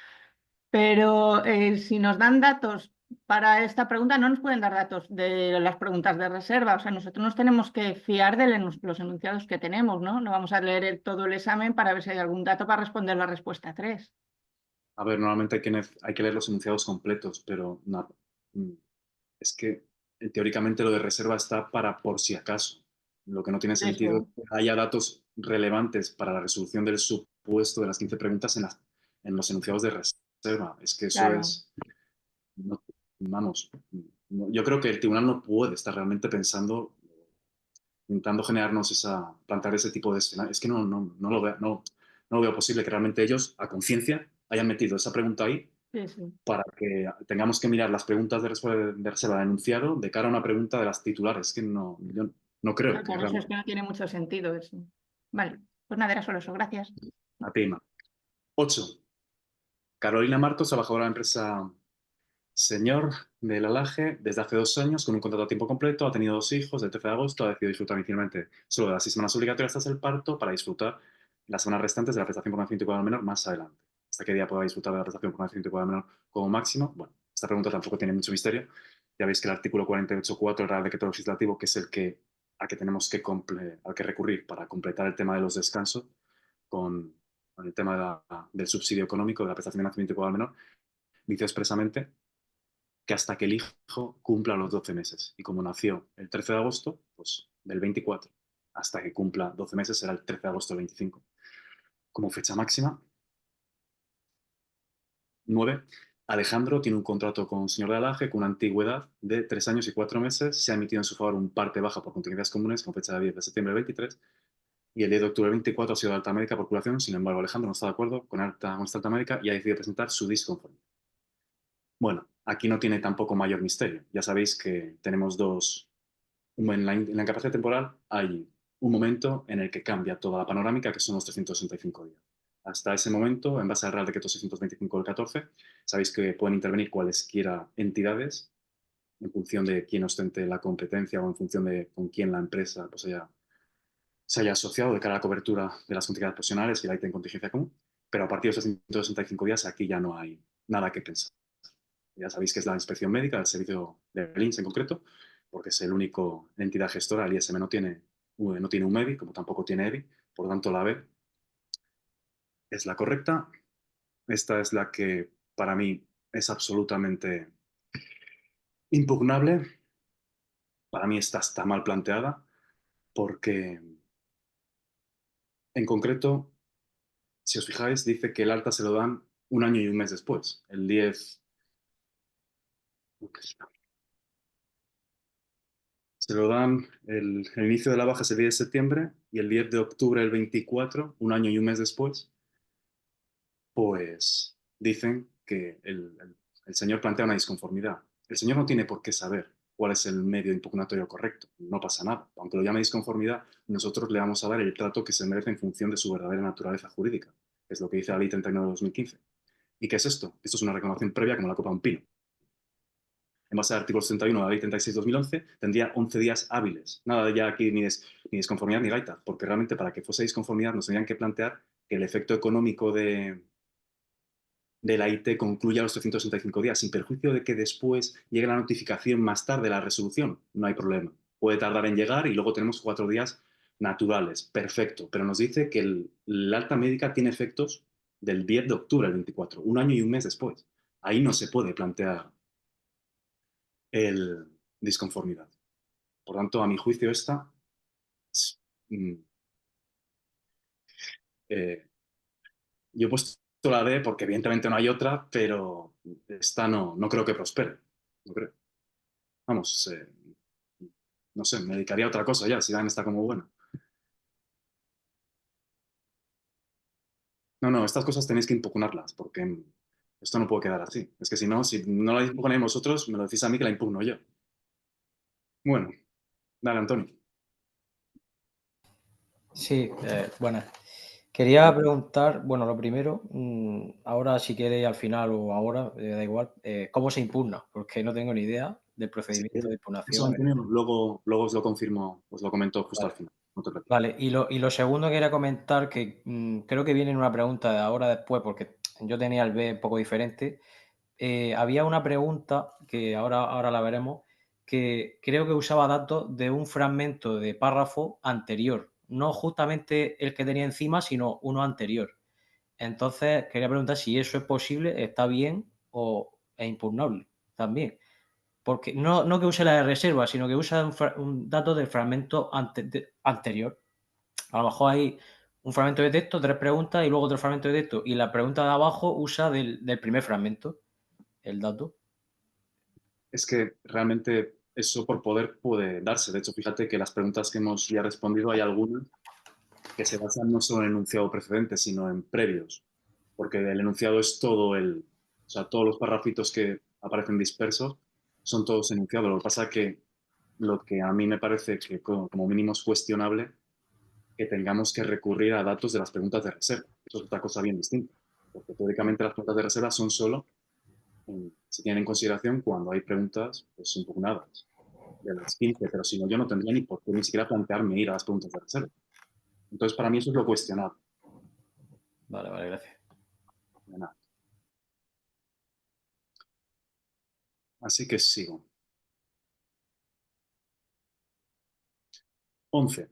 Pero si nos dan datos para esta pregunta, no nos pueden dar datos de las preguntas de reserva. O sea, nosotros nos tenemos que fiar de los enunciados que tenemos, ¿no? No vamos a leer todo el examen para ver si hay algún dato para responder la respuesta 3. A ver, normalmente hay que leer los enunciados completos, pero no, es que teóricamente lo de reserva está para por si acaso. Lo que no tiene sentido es Eso, que haya datos relevantes para la resolución del supuesto de las 15 preguntas en los enunciados de reserva. Es que eso claro. es, vamos, yo creo que el tribunal no puede estar realmente intentando plantear ese tipo de escenario. Es que no lo veo posible que realmente ellos, a conciencia, hayan metido esa pregunta ahí Sí, sí. para que tengamos que mirar las preguntas de reserva de enunciado de cara a una pregunta de las titulares. Que yo no creo que Por eso es realmente. que no tiene mucho sentido eso. Vale, pues nada, era solo eso. Gracias. A tema. 8. Carolina Marcos, trabajadora de la empresa Señor del Alaje desde hace 2 años con un contrato a tiempo completo, ha tenido 2 hijos, el 13 de agosto ha decidido disfrutar inicialmente solo de las 6 semanas obligatorias tras el parto para disfrutar las semanas restantes de la prestación por nacimiento y cuidado del menor más adelante. ¿Hasta qué día podrá disfrutar de la prestación por nacimiento y cuidado del menor como máximo? Bueno, esta pregunta tampoco tiene mucho misterio. Ya veis que el artículo 48.4 del Real Decreto Legislativo, que es al que tenemos al que recurrir para completar el tema de los descansos con el tema del subsidio económico de la prestación de nacimiento y cuidado del menor, dice expresamente que hasta que el hijo cumpla los 12 meses. Y como nació el 13 de agosto, pues del 24 hasta que cumpla 12 meses será el 13 de agosto del 25. Como fecha máxima. 9. Alejandro tiene un contrato con señor de Alaje con una antigüedad de 3 años y 4 meses. Se ha emitido en su favor un parte baja por contingencias comunes con fecha de 10 de septiembre del 23. Y el 10 de octubre del 24 ha sido de alta médica por curación. Sin embargo, Alejandro no está de acuerdo con esta alta médica y ha decidido presentar su disconformidad. Bueno, aquí no tiene tampoco mayor misterio. Ya sabéis que tenemos dos. En la incapacidad temporal hay un momento en el que cambia toda la panorámica, que son los 365 días. Hasta ese momento, en base al Real Decreto 625 del 14, sabéis que pueden intervenir cualesquiera entidades en función de quién ostente la competencia o en función de con quién la empresa pues, se haya asociado de cara a la cobertura de las contingencias profesionales y la IT en contingencia común. Pero a partir de esos 365 días, aquí ya no hay nada que pensar. Ya sabéis que es la inspección médica del servicio del INS en concreto, porque es el único entidad gestora. El ISM no tiene un MEDI, como tampoco tiene EBI, por lo tanto la B es la correcta. Esta es la que para mí es absolutamente impugnable. Para mí esta está mal planteada, porque en concreto, si os fijáis, dice que el alta se lo dan un año y un mes después, el 10. Se lo dan, el inicio de la baja es el 10 de septiembre y el 10 de octubre del 24, un año y un mes después, pues dicen que el señor plantea una disconformidad. El señor no tiene por qué saber cuál es el medio impugnatorio correcto, no pasa nada. Aunque lo llame disconformidad, nosotros le vamos a dar el trato que se merece en función de su verdadera naturaleza jurídica, que es lo que dice la Ley 39 de 2015. ¿Y qué es esto? Esto es una reclamación previa como la copa de un pino. En base al artículo 61 de la Ley 36/2011, tendría 11 días hábiles. Nada de ya aquí ni disconformidad ni gaita, porque realmente para que fuese disconformidad nos tendrían que plantear que el efecto económico de la IT concluya los 365 días, sin perjuicio de que después llegue la notificación más tarde, la resolución. No hay problema. Puede tardar en llegar y luego tenemos 4 días naturales. Perfecto. Pero nos dice que la alta médica tiene efectos del 10 de octubre al 24, un año y un mes después. Ahí no se puede plantear el disconformidad. Por tanto, a mi juicio, esta yo he puesto la D porque evidentemente no hay otra, pero esta no creo que prospere. No creo. Vamos, no sé, me dedicaría a otra cosa ya, si Dan está como buena. No, estas cosas tenéis que impugnarlas, porque esto no puede quedar así. Es que si no la impugnáis vosotros, me lo decís a mí que la impugno yo. Bueno, dale, Antonio. Sí, bueno. Quería preguntar, bueno, lo primero, ahora si queréis al final o ahora, da igual, ¿cómo se impugna? Porque no tengo ni idea del procedimiento de Eso, impugnación. Antonio, luego os lo confirmo, os lo comento justo al final. No te preocupes. Vale, y lo segundo que quería comentar, que creo que viene en una pregunta de ahora después, porque yo tenía el B un poco diferente. Había una pregunta, que ahora la veremos, que creo que usaba datos de un fragmento de párrafo anterior, no justamente el que tenía encima, sino uno anterior. Entonces, quería preguntar si eso es posible, está bien o es impugnable también. Porque no que use la de reserva, sino que usa un dato del fragmento anterior. A lo mejor hay un fragmento de texto, 3 preguntas y luego otro fragmento de texto. Y la pregunta de abajo usa del primer fragmento el dato. Es que realmente eso por poder puede darse. De hecho, fíjate que las preguntas que hemos ya respondido hay algunas que se basan no solo en el enunciado precedente, sino en previos. Porque el enunciado es todo o sea, todos los párrafitos que aparecen dispersos son todos enunciados. Lo que pasa es que lo que a mí me parece que como mínimo es cuestionable que tengamos que recurrir a datos de las preguntas de reserva. Eso es otra cosa bien distinta. Porque teóricamente las preguntas de reserva son solo, se tienen en consideración cuando hay preguntas pues, impugnadas de las 15, pero si no, yo no tendría ni por qué ni siquiera plantearme ir a las preguntas de reserva. Entonces, para mí eso es lo cuestionable. Vale, gracias. De nada. Así que sigo. 11.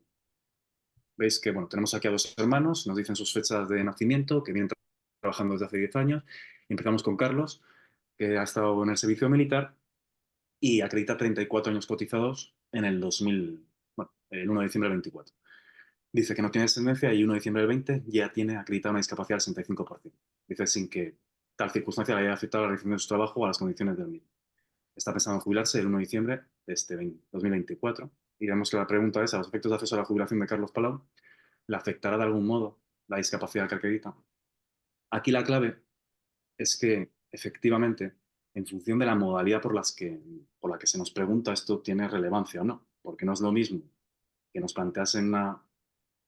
Veis que bueno, tenemos aquí a 2 hermanos, nos dicen sus fechas de nacimiento, que vienen trabajando desde hace 10 años. Y empezamos con Carlos, que ha estado en el servicio militar y acredita 34 años cotizados en el 1 de diciembre del 24. Dice que no tiene descendencia y 1 de diciembre del 20 ya tiene acreditada una discapacidad del 65%. Dice sin que tal circunstancia le haya afectado a la realización de su trabajo o a las condiciones del mismo. Está pensando en jubilarse el 1 de diciembre de este 2024. Y vemos que la pregunta es, a los efectos de acceso a la jubilación de Carlos Palau, ¿le afectará de algún modo la discapacidad que acredita? Aquí la clave es que, efectivamente, en función de la modalidad por la que se nos pregunta, esto tiene relevancia o no. Porque no es lo mismo que nos planteasen una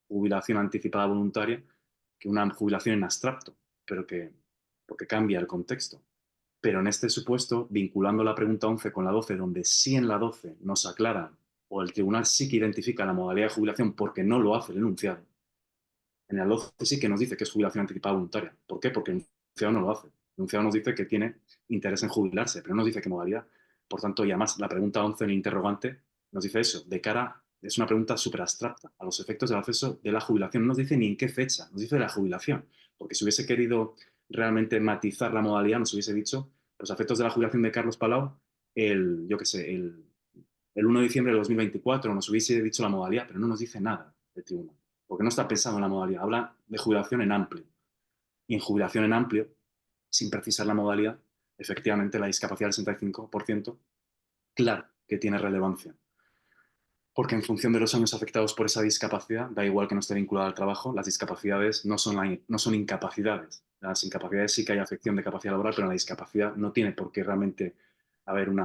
jubilación anticipada voluntaria que una jubilación en abstracto, porque cambia el contexto. Pero en este supuesto, vinculando la pregunta 11 con la 12, donde sí en la 12 nos aclaran, o el tribunal sí que identifica la modalidad de jubilación porque no lo hace el enunciado, en la 12 sí que nos dice que es jubilación anticipada voluntaria. ¿Por qué? Porque el enunciado no lo hace. El enunciado nos dice que tiene interés en jubilarse, pero no nos dice qué modalidad. Por tanto, y además la pregunta 11 en el interrogante nos dice eso, es una pregunta súper abstracta, a los efectos del acceso de la jubilación. No nos dice ni en qué fecha, nos dice de la jubilación, porque si hubiese querido realmente matizar la modalidad, nos hubiese dicho los efectos de la jubilación de Carlos Palau el 1 de diciembre de 2024, nos hubiese dicho la modalidad, pero no nos dice nada el tribunal, porque no está pensando en la modalidad, habla de jubilación en amplio. Y en jubilación en amplio, sin precisar la modalidad, efectivamente la discapacidad del 65%, claro que tiene relevancia. Porque en función de los años afectados por esa discapacidad, da igual que no esté vinculada al trabajo, las discapacidades no son incapacidades. Las incapacidades sí que hay afección de capacidad laboral, pero la discapacidad no tiene por qué realmente haber un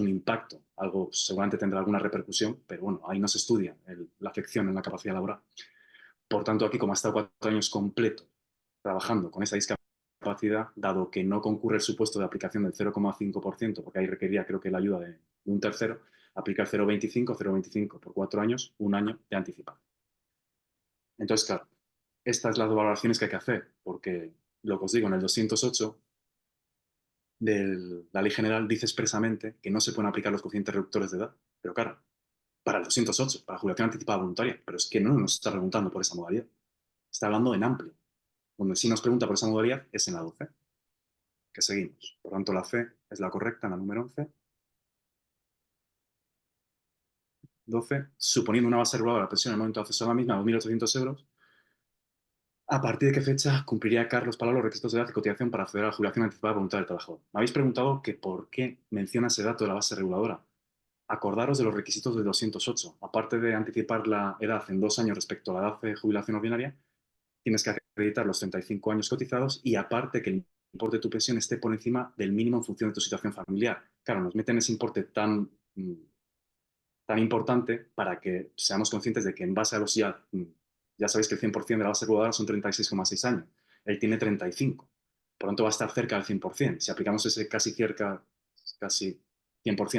impacto. Algo seguramente tendrá alguna repercusión, pero bueno, ahí no se estudia la afección en la capacidad laboral. Por tanto, aquí, como ha estado 4 años completos trabajando con esa discapacidad, dado que no concurre el supuesto de aplicación del 0,5%, porque ahí requería, creo que, la ayuda de un tercero, aplicar 0,25 por 4 años, un año de anticipado. Entonces, claro, estas son las valoraciones que hay que hacer, porque lo que os digo, en el 208 de la Ley General dice expresamente que no se pueden aplicar los coeficientes reductores de edad. Pero claro, para el 208, para jubilación anticipada voluntaria, pero es que no nos está preguntando por esa modalidad. Está hablando en amplio. Donde sí nos pregunta por esa modalidad es en la 12, que seguimos. Por tanto, la C es la correcta en la número 11. 12, suponiendo una base regulada de la pensión en el momento de acceso a la misma, 2.800 euros, ¿a partir de qué fecha cumpliría Carlos Palau los requisitos de edad y cotización para acceder a la jubilación anticipada voluntaria del trabajador? Me habéis preguntado que por qué menciona ese dato de la base reguladora. Acordaros de los requisitos de 208. Aparte de anticipar la edad en 2 años respecto a la edad de jubilación ordinaria, tienes que acreditar los 35 años cotizados y aparte que el importe de tu pensión esté por encima del mínimo en función de tu situación familiar. Claro, nos meten ese importe tan importante para que seamos conscientes de que en base a los ya sabéis que el 100% de la base reguladora son 36,6 años. Él tiene 35. Por lo tanto, va a estar cerca del 100%. Si aplicamos ese casi 100%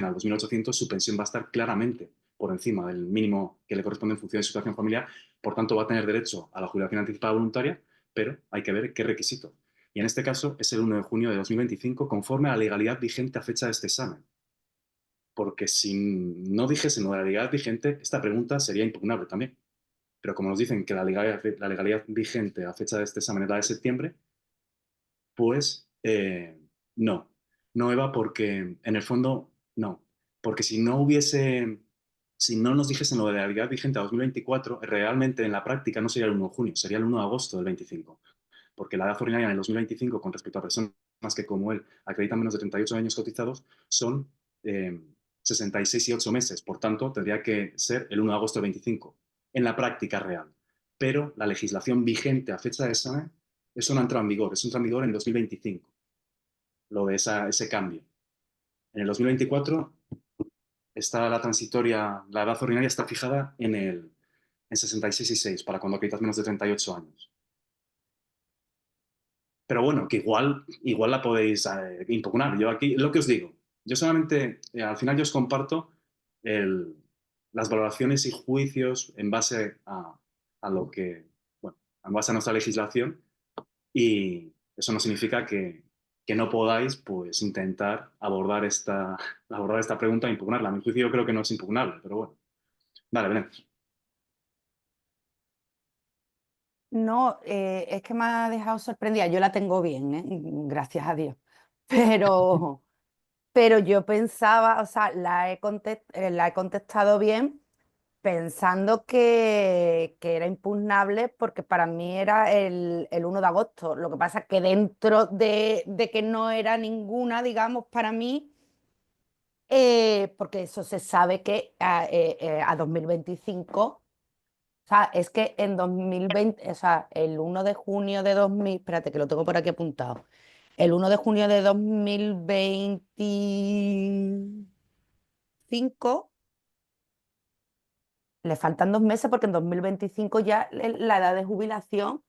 al 2.800, su pensión va a estar claramente por encima del mínimo que le corresponde en función de su situación familiar. Por tanto, va a tener derecho a la jubilación anticipada voluntaria, pero hay que ver qué requisito. Y en este caso es el 1 de junio de 2025, conforme a la legalidad vigente a fecha de este examen. Porque si no dijesen la legalidad vigente, esta pregunta sería impugnable también. Pero como nos dicen que la legalidad vigente a fecha de este examen es la de septiembre, pues no. No, Eva, porque en el fondo no. Porque si no nos dijesen lo de la legalidad vigente a 2024, realmente en la práctica no sería el 1 de junio, sería el 1 de agosto del 25. Porque la edad ordinaria en el 2025, con respecto a personas que como él acreditan menos de 38 años cotizados, son 66 y 8 meses. Por tanto, tendría que ser el 1 de agosto del 25, en la práctica real. Pero la legislación vigente a fecha de examen, eso no ha entrado en vigor, eso entra en vigor en 2025, lo de ese cambio. En el 2024 está la transitoria, la edad ordinaria está fijada en 66 y 6, para cuando acreditas menos de 38 años. Pero bueno, que igual la podéis impugnar. Yo aquí, lo que os digo, yo solamente, al final yo os comparto las valoraciones y juicios en base a lo que, bueno, en base a nuestra legislación, y eso no significa que no podáis pues intentar abordar esta pregunta e impugnarla. A mi juicio yo creo que no es impugnable, pero bueno. Vale, Belén. No, es que me ha dejado sorprendida. Yo la tengo bien, gracias a Dios. Pero pero yo pensaba, o sea, la he contestado bien pensando que era impugnable porque para mí era el 1 de agosto. Lo que pasa es que dentro de que no era ninguna, digamos, para mí, porque eso se sabe que a 2025, o sea, es que en 2020, o sea, el 1 de junio de 2000, espérate que lo tengo por aquí apuntado, el 1 de junio de 2025, le faltan 2 meses porque en 2025 ya la edad de jubilación.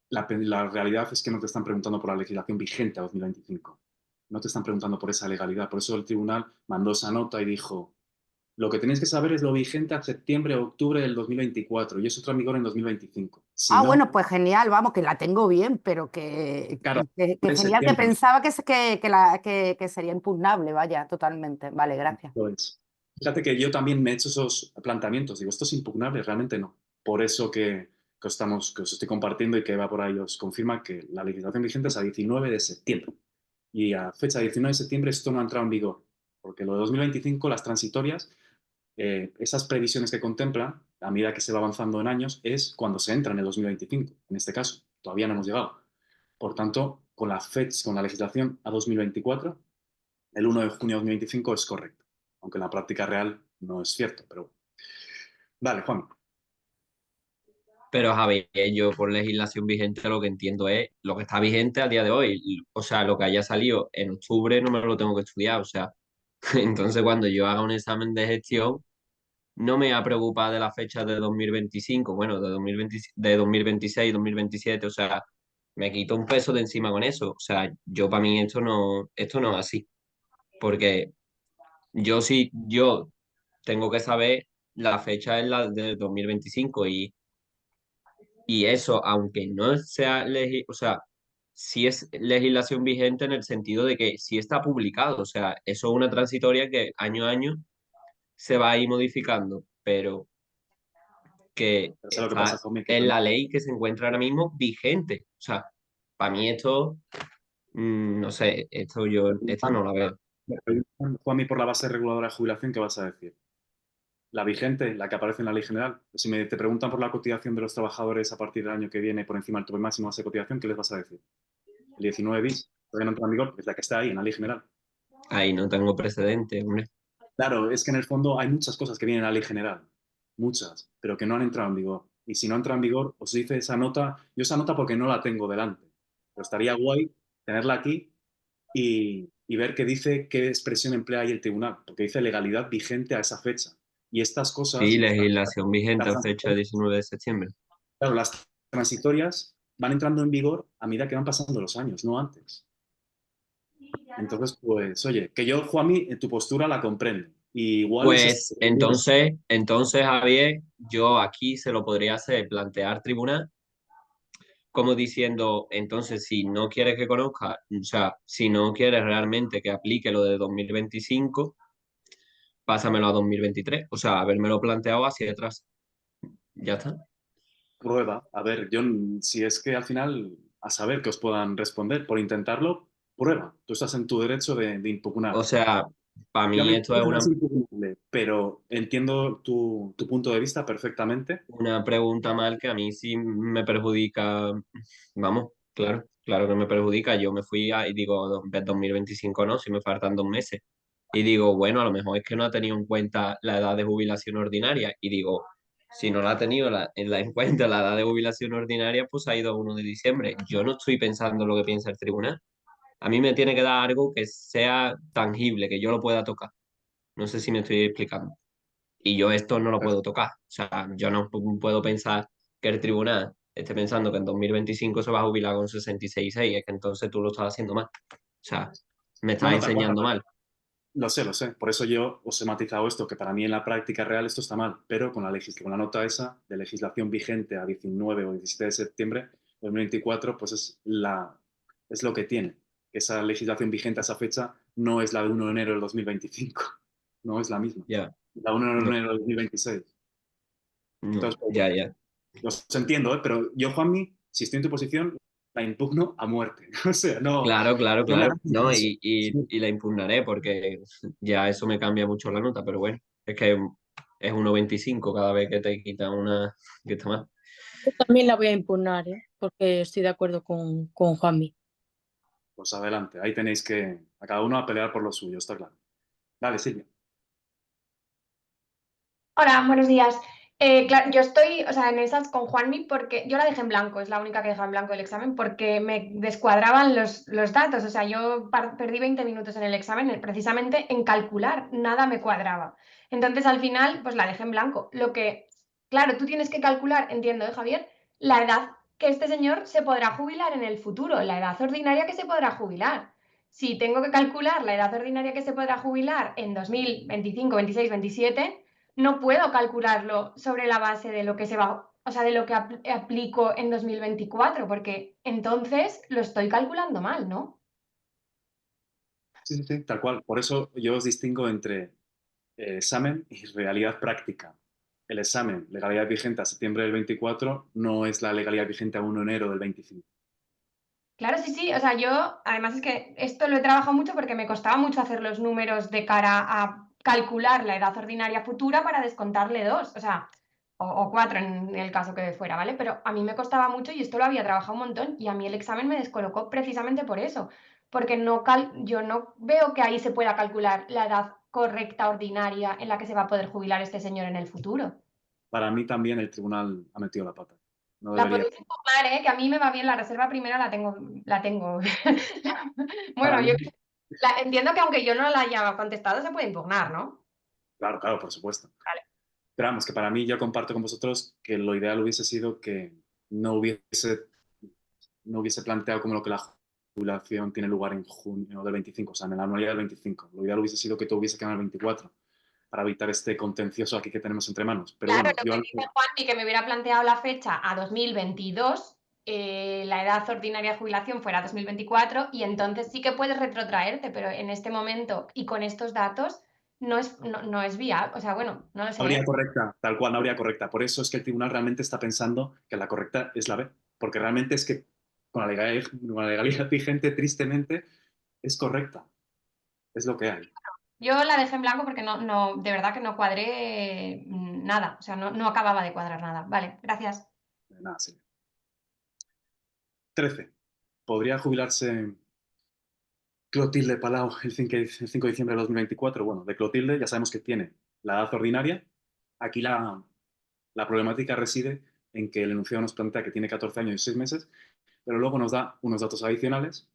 La realidad es que no te están preguntando por la legislación vigente a 2025. No te están preguntando por esa legalidad. Por eso el tribunal mandó esa nota y dijo, lo que tenéis que saber es lo vigente a septiembre o octubre del 2024 y eso entra en vigor en 2025. Si Ah, no, bueno, pues genial, vamos, que la tengo bien, pero que, claro, que en genial, que septiembre. pensaba que sería impugnable, vaya, totalmente. Vale, gracias. Pues, fíjate que yo también me he hecho esos planteamientos. Digo, esto es impugnable, realmente no. Por eso que os estoy compartiendo y que Eva por ahí os confirma que la legislación vigente es a 19 de septiembre. Y a fecha de 19 de septiembre esto no ha entrado en vigor. Porque lo de 2025, las transitorias, esas previsiones que contempla, a medida que se va avanzando en años, es cuando se entra en el 2025. En este caso, todavía no hemos llegado. Por tanto, con la legislación a 2024, el 1 de junio de 2025 es correcto, aunque en la práctica real no es cierto. Pero vale, Juan. Pero Javier, yo por legislación vigente lo que entiendo es lo que está vigente a día de hoy. O sea, lo que haya salido en octubre no me lo tengo que estudiar. O sea, entonces cuando yo haga un examen de gestión, no me va a preocupar de la fecha de 2025, bueno, de 2020, de 2026, 2027. O sea, me quito un peso de encima con eso. O sea, yo para mí esto no es así. Porque yo tengo que saber la fecha es la de 2025 y eso, aunque no sea, o sea, sí es legislación vigente en el sentido de que sí está publicado, o sea, eso es una transitoria que año a año se va a ir modificando, pero que Pero sé lo que pasa, está Juan, que en la ley que se encuentra ahora mismo vigente. O sea, para mí esto, no sé, esto no lo veo. me preguntan, Juan, por la base reguladora de jubilación, ¿qué vas a decir? La vigente, la que aparece en la ley general. Si te preguntan por la cotización de los trabajadores a partir del año que viene por encima del tope máximo de esa cotización, ¿qué les vas a decir? El 19 bis, todavía no entra en vigor, es la que está ahí en la ley general. Ahí no tengo precedente, hombre. Claro, es que en el fondo hay muchas cosas que vienen en la ley general, muchas, pero que no han entrado en vigor. Y si no entra en vigor, os dice esa nota, yo esa nota porque no la tengo delante, pero estaría guay tenerla aquí y ver qué dice, qué expresión emplea ahí el tribunal, porque dice legalidad vigente a esa fecha. Y estas Sí, cosas, legislación vigente las a fecha de 19 de septiembre. claro, las transitorias van entrando en vigor a medida que van pasando los años, no antes. Entonces, pues, oye, que yo, Juanmi, en tu postura la comprendo. Y igual Pues entonces, Javier, yo aquí se lo podría hacer plantear tribunal, como diciendo, entonces, si no quieres que conozca, o sea, si no quieres realmente que aplique lo de 2025, pásamelo a 2023. O sea, habérmelo planteado hacia atrás. Ya está. prueba. A ver, yo, si es que al final, a saber que os puedan responder, por intentarlo, prueba. Tú estás en tu derecho de O impugnar. sea, para Yo a mí mí esto es no es impugnable, pero entiendo tu punto de vista perfectamente. una pregunta mal que a mí sí me perjudica. Vamos, claro, claro que me perjudica. Yo me fui y digo, 2025 no, si me faltan 2 meses. Y digo, bueno, a lo mejor es que no ha tenido en cuenta la edad de jubilación ordinaria. Y digo, si no la ha tenido en cuenta la edad de jubilación ordinaria, pues ha ido a 1 de diciembre. Yo no estoy pensando en lo que piensa el tribunal. A mí me tiene que dar algo que sea tangible, que yo lo pueda tocar. No sé si me estoy explicando. Y yo esto no lo puedo tocar. O sea, yo no puedo pensar que el tribunal esté pensando que en 2025 se va a jubilar con 66,6. Es que entonces tú lo estás haciendo mal. O sea, me No, estás no, tal cual, tal enseñando cual. mal. Lo sé, lo sé. Por eso yo os he matizado esto, que para mí en la práctica real esto está mal, pero con con la nota esa de legislación vigente a 19 o 17 de septiembre de 2024, pues es lo que tiene. Esa legislación vigente a esa fecha no es la de 1 de enero del 2025, no es la misma. Ya, La 1 de no, enero del 2026. no, Entonces, pues, ya, ya. los entiendo, ¿eh? Pero yo, Juanmi, si estoy en tu posición, la impugno a muerte. O sea, no, Claro, claro, no me claro. hagas ni No, caso. y la impugnaré porque ya eso me cambia mucho la nota, pero bueno, es que es 1,25 cada vez que te quitan una que está mal. Yo también la voy a impugnar, ¿eh? Porque estoy de acuerdo con Juanmi. Pues adelante, ahí tenéis que a cada uno a pelear por lo suyo, está claro. Dale, Silvia. Hola, buenos días. Claro, yo estoy, o sea, en esas con Juanmi porque yo la dejé en blanco, es la única que dejé en blanco del examen porque me descuadraban los datos, o sea, yo perdí 20 minutos en el examen precisamente en calcular, nada me cuadraba. Entonces, al final, pues la dejé en blanco. Lo que, claro, tú tienes que calcular, entiendo, Javier, la edad que este señor se podrá jubilar en el futuro, la edad ordinaria que se podrá jubilar. Si tengo que calcular la edad ordinaria que se podrá jubilar en 2025, 26, 27, no puedo calcularlo sobre la base de lo que se va, o sea, de lo que aplico en 2024, porque entonces lo estoy calculando mal, ¿no? Sí, sí, sí, tal cual. Por eso yo os distingo entre examen y realidad práctica. El examen, legalidad vigente a septiembre del 24, no es la legalidad vigente a 1 de enero del 25. Claro, sí, sí, o sea, yo, además es que esto lo he trabajado mucho porque me costaba mucho hacer los números de cara a calcular la edad ordinaria futura para descontarle 2, o sea, o 4 en el caso que fuera, ¿vale? Pero a mí me costaba mucho y esto lo había trabajado un montón y a mí el examen me descolocó precisamente por eso, porque yo no veo que ahí se pueda calcular la edad correcta ordinaria en la que se va a poder jubilar este señor en el futuro. Para mí también el tribunal ha metido la pata. No La debería. podéis impugnar, ¿eh? Que a mí me va bien, la reserva primera la tengo. Para Bueno, mí, yo entiendo que aunque yo no la haya contestado, se puede impugnar, ¿no? claro, claro, por supuesto. Vale. Pero vamos, que para mí yo comparto con vosotros que lo ideal hubiese sido que no hubiese planteado como lo que la jubilación tiene lugar en junio del 25, o sea, en la anualidad del 25. Lo ideal hubiese sido que todo hubiese quedado en el 24 para evitar este contencioso aquí que tenemos entre manos. Pero Claro, bueno, lo yo que dice Juanmi, que me hubiera planteado la fecha a 2022, la edad ordinaria de jubilación fuera 2024, y entonces sí que puedes retrotraerte, pero en este momento y con estos datos no es viable. O sea, bueno, no lo sé. habría correcta, tal cual no habría correcta. Por eso es que el tribunal realmente está pensando que la correcta es la B, porque realmente es que con la legalidad vigente, tristemente, es correcta. Es lo que hay. Yo la dejé en blanco porque de verdad que no cuadré nada, o sea, no acababa de cuadrar nada. Vale, gracias. Nada, sí. 13. ¿Podría jubilarse Clotilde Palau el 5 de diciembre de 2024? Bueno, de Clotilde ya sabemos que tiene la edad ordinaria. Aquí la problemática reside en que el enunciado nos plantea que tiene 14 años y 6 meses, pero luego nos da unos datos adicionales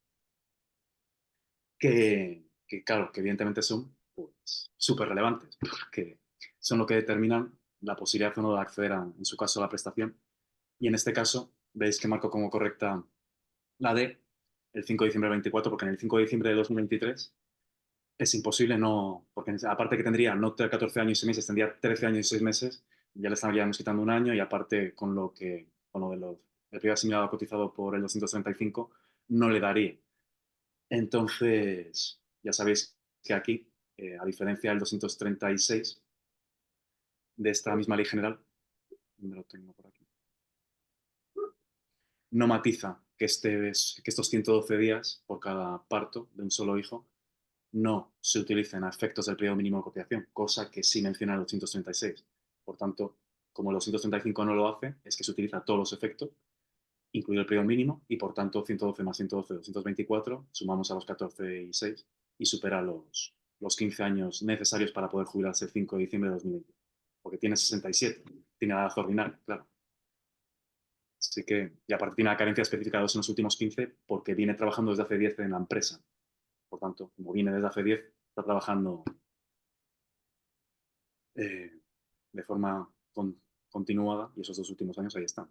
claro, que evidentemente son pues, súper relevantes, porque son lo que determinan la posibilidad o no de acceder, en su caso, a la prestación. Y en este caso, veis que marco como correcta la D, el 5 de diciembre del 24, porque en el 5 de diciembre de 2023 es imposible, no, porque aparte que tendría no 14 años y 6 meses, tendría 13 años y 6 meses, ya le estaríamos quitando un año y aparte con lo del periodo asimilado cotizado por el 235, no le daría. Entonces, ya sabéis que aquí, a diferencia del 236 de esta misma ley general, me lo tengo por aquí, no matiza que estos 112 días por cada parto de un solo hijo no se utilicen a efectos del periodo mínimo de cotización, cosa que sí menciona el 236. Por tanto, como el 235 no lo hace, es que se utiliza todos los efectos, incluido el periodo mínimo, y por tanto 112 más 112, 224, sumamos a los 14 y 6 y supera los 15 años necesarios para poder jubilarse el 5 de diciembre de 2020. Porque tiene 67, tiene la edad ordinaria, claro. Así que, y aparte tiene la carencia específica de 2 en los últimos 15 porque viene trabajando desde hace 10 en la empresa. Por tanto, como viene desde hace 10, está trabajando de forma continuada y esos 2 últimos años ahí están.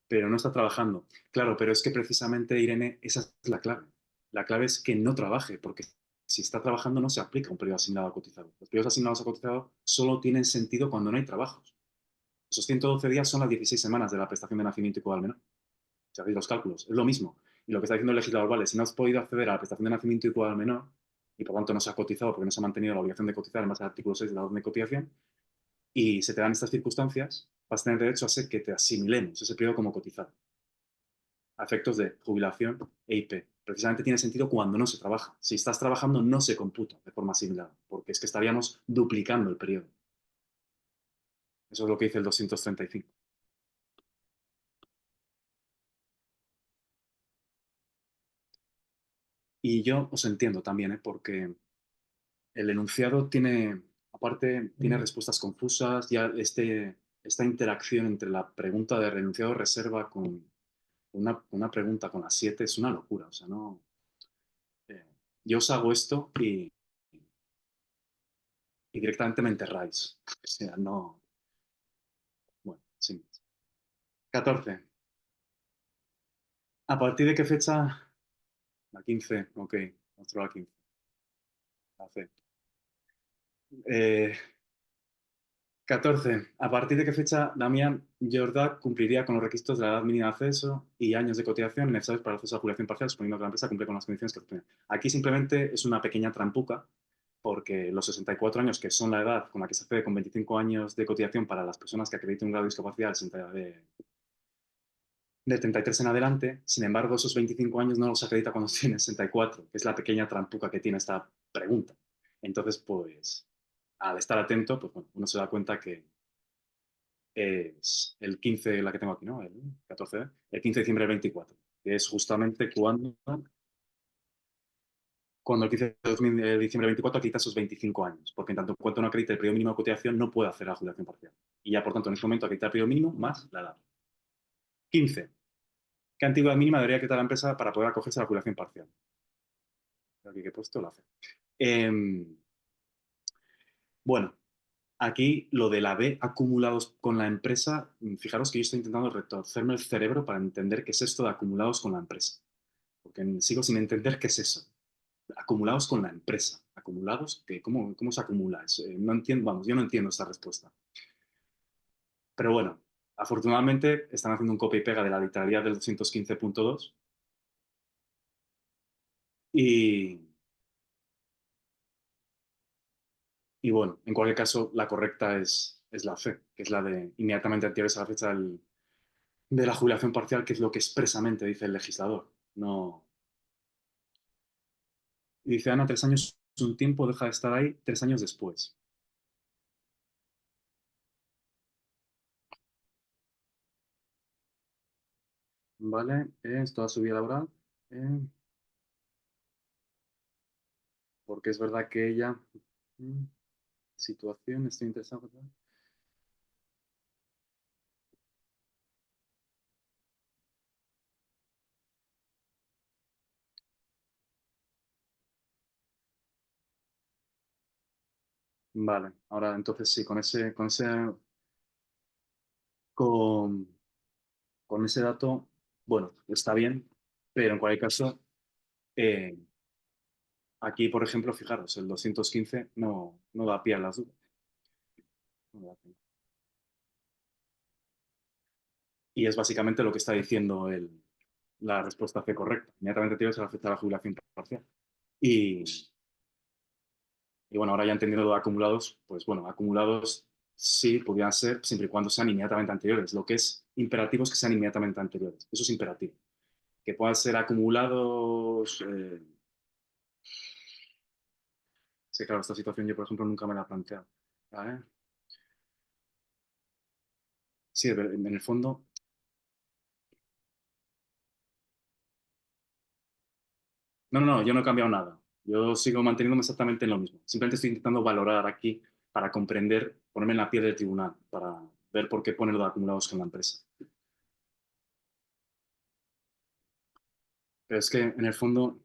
Pero no está trabajando. Claro, pero es que precisamente, Irene, esa es la clave. La clave es que no trabaje, porque si está trabajando no se aplica un periodo asignado a cotizado. Los periodos asignados a cotizado solo tienen sentido cuando no hay trabajos. Esos 112 días son las 16 semanas de la prestación de nacimiento y cuidado al menor. Si hacéis los cálculos, es lo mismo. Y lo que está diciendo el legislador, vale, si no has podido acceder a la prestación de nacimiento y cuidado al menor, y por tanto no se ha cotizado porque no se ha mantenido la obligación de cotizar en base al artículo 6 de la orden de cotización, y se te dan estas circunstancias, vas a tener derecho a ser que te asimilemos ese periodo como cotizado. a efectos de jubilación e IP. Precisamente tiene sentido cuando no se trabaja. Si estás trabajando, no se computa de forma similar, porque es que estaríamos duplicando el periodo. Eso es lo que dice el 235. Y yo os entiendo también, porque el enunciado tiene, aparte, tiene respuestas confusas, ya esta interacción entre la pregunta de enunciado de reserva con una pregunta con las 7 es una locura. O sea, no. Yo os hago esto y directamente me enterráis. O sea, no. Bueno, sí. 14. ¿A partir de qué fecha? La 15, ok. Otro la 15. La C. 14. ¿A partir de qué fecha Damián Jordá cumpliría con los requisitos de la edad mínima de acceso y años de cotización necesarios para el acceso a jubilación parcial, suponiendo que la empresa cumple con las condiciones que tiene? Aquí simplemente es una pequeña trampuca, porque los 64 años, que son la edad con la que se accede con 25 años de cotización para las personas que acrediten un grado de discapacidad de 33 en adelante, sin embargo, esos 25 años no los acredita cuando tiene 64, que es la pequeña trampuca que tiene esta pregunta. Entonces, pues, al estar atento, pues bueno, uno se da cuenta que es el 15, la que tengo aquí, ¿no? El 14, el 15 de diciembre del 24, que es justamente cuando el 15 de diciembre del 24 acredita esos 25 años, porque en tanto en cuanto no acredita el periodo mínimo de cotización, no puede hacer la jubilación parcial. Y ya, por tanto, en ese momento acredita el periodo mínimo más la edad. 15. ¿Qué antigüedad mínima debería acreditar la empresa para poder acogerse a la jubilación parcial? Aquí que he puesto la C. Bueno, aquí lo de la B acumulados con la empresa, fijaros que yo estoy intentando retorcerme el cerebro para entender qué es esto de acumulados con la empresa. Porque sigo sin entender qué es eso. Acumulados con la empresa. Acumulados, ¿cómo se acumula eso? No entiendo, vamos, yo no entiendo esta respuesta. Pero bueno, afortunadamente están haciendo un copia y pega de la literalidad del 215.2 y bueno, en cualquier caso, la correcta es la C, que es la de inmediatamente anteriores a la fecha de la jubilación parcial, que es lo que expresamente dice el legislador. No. Y dice, Ana, 3 años es un tiempo, deja de estar ahí 3 años después. Vale, es toda su vida laboral. Porque es verdad que ella, situación, estoy interesado. Vale, ahora entonces sí, con ese dato, bueno, está bien, pero en cualquier caso, aquí, por ejemplo, fijaros, el 215 no da pie a las dudas. No da pie. Y es básicamente lo que está diciendo la respuesta C correcta. Inmediatamente anterior a la fecha de la jubilación parcial. Y bueno, ahora ya entendiendo lo de acumulados, pues bueno, acumulados sí podrían ser siempre y cuando sean inmediatamente anteriores. Lo que es imperativo es que sean inmediatamente anteriores. Eso es imperativo. Que puedan ser acumulados. Sí, claro, esta situación yo, por ejemplo, nunca me la he planteado. ¿Vale? Sí, en el fondo. No, yo no he cambiado nada. Yo sigo manteniéndome exactamente en lo mismo. Simplemente estoy intentando valorar aquí para comprender, ponerme en la piel del tribunal, para ver por qué pone lo de acumulados con la empresa. Pero es que, en el fondo,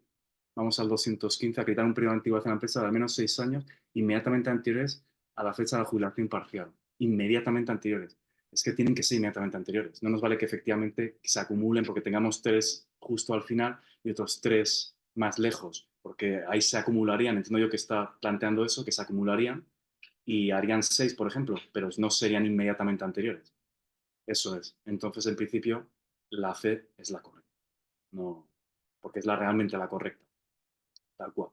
vamos al 215, acreditar un periodo de antigüedad en la empresa de al menos 6 años, inmediatamente anteriores a la fecha de la jubilación parcial. Inmediatamente anteriores. Es que tienen que ser inmediatamente anteriores. No nos vale que efectivamente se acumulen porque tengamos 3 justo al final y otros 3 más lejos, porque ahí se acumularían, entiendo yo que está planteando eso, que se acumularían y harían 6, por ejemplo, pero no serían inmediatamente anteriores. Eso es. Entonces, en principio, la C es la correcta. No, porque es realmente la correcta, tal cual.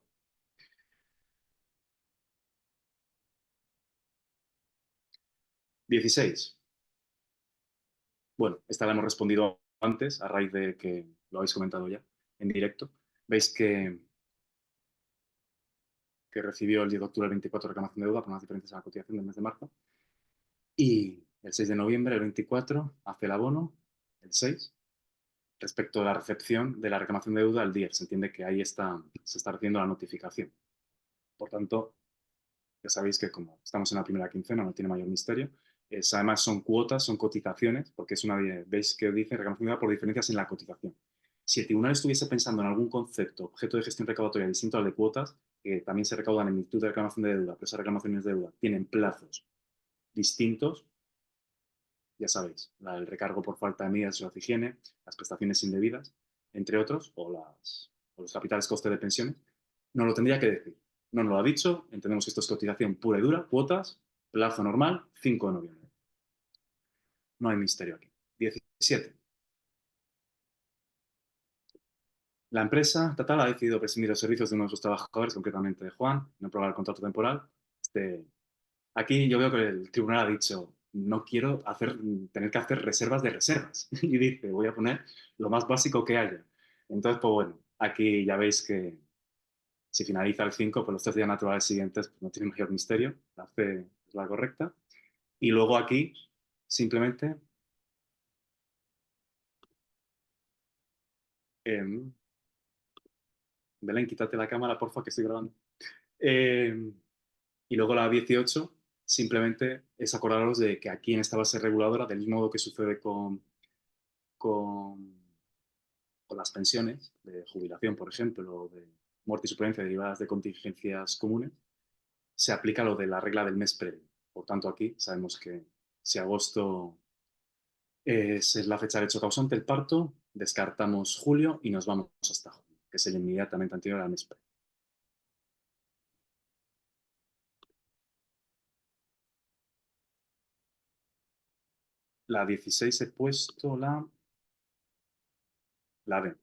16. Bueno, esta la hemos respondido antes, a raíz de que lo habéis comentado ya en directo, veis que recibió el 10 de octubre el 24 reclamación de deuda por unas diferencias en la cotización del mes de marzo. Y el 6 de noviembre, el 24, hace el abono, el 6, respecto a la recepción de la reclamación de deuda el 10. Se entiende que ahí se está recibiendo la notificación. Por tanto, ya sabéis que como estamos en la primera quincena, no tiene mayor misterio. Además son cuotas, son cotizaciones, porque es veis que dice reclamación de deuda por diferencias en la cotización. Si el tribunal estuviese pensando en algún concepto, objeto de gestión recaudatoria distinto al de cuotas, que también se recaudan en virtud de reclamación de deuda, pero esas reclamaciones de deuda tienen plazos distintos, ya sabéis, el recargo por falta de medidas de seguridad e higiene, las prestaciones indebidas, entre otros, o los capitales coste de pensiones, no lo tendría que decir. No nos lo ha dicho, entendemos que esto es cotización pura y dura, cuotas, plazo normal, 5 de noviembre. No hay misterio aquí. 17. La empresa estatal ha decidido prescindir los servicios de uno de sus trabajadores, concretamente de Juan, no aprobar el contrato temporal. Aquí yo veo que el tribunal ha dicho, no quiero tener que hacer reservas de reservas. Y dice, voy a poner lo más básico que haya. Entonces, pues bueno, aquí ya veis que si finaliza el 5, pues los 3 días naturales siguientes pues no tiene mayor misterio. La C es la correcta. Y luego aquí, simplemente, Belén, quítate la cámara, porfa, que estoy grabando. Y luego la 18, simplemente es acordaros de que aquí en esta base reguladora, del mismo modo que sucede con las pensiones de jubilación, por ejemplo, o de muerte y suplencia derivadas de contingencias comunes, se aplica lo de la regla del mes previo. Por tanto, aquí sabemos que si agosto es la fecha de hecho causante, el parto, descartamos julio y nos vamos hasta junio, que es el inmediatamente anterior al mes previo. La 16 he puesto la D.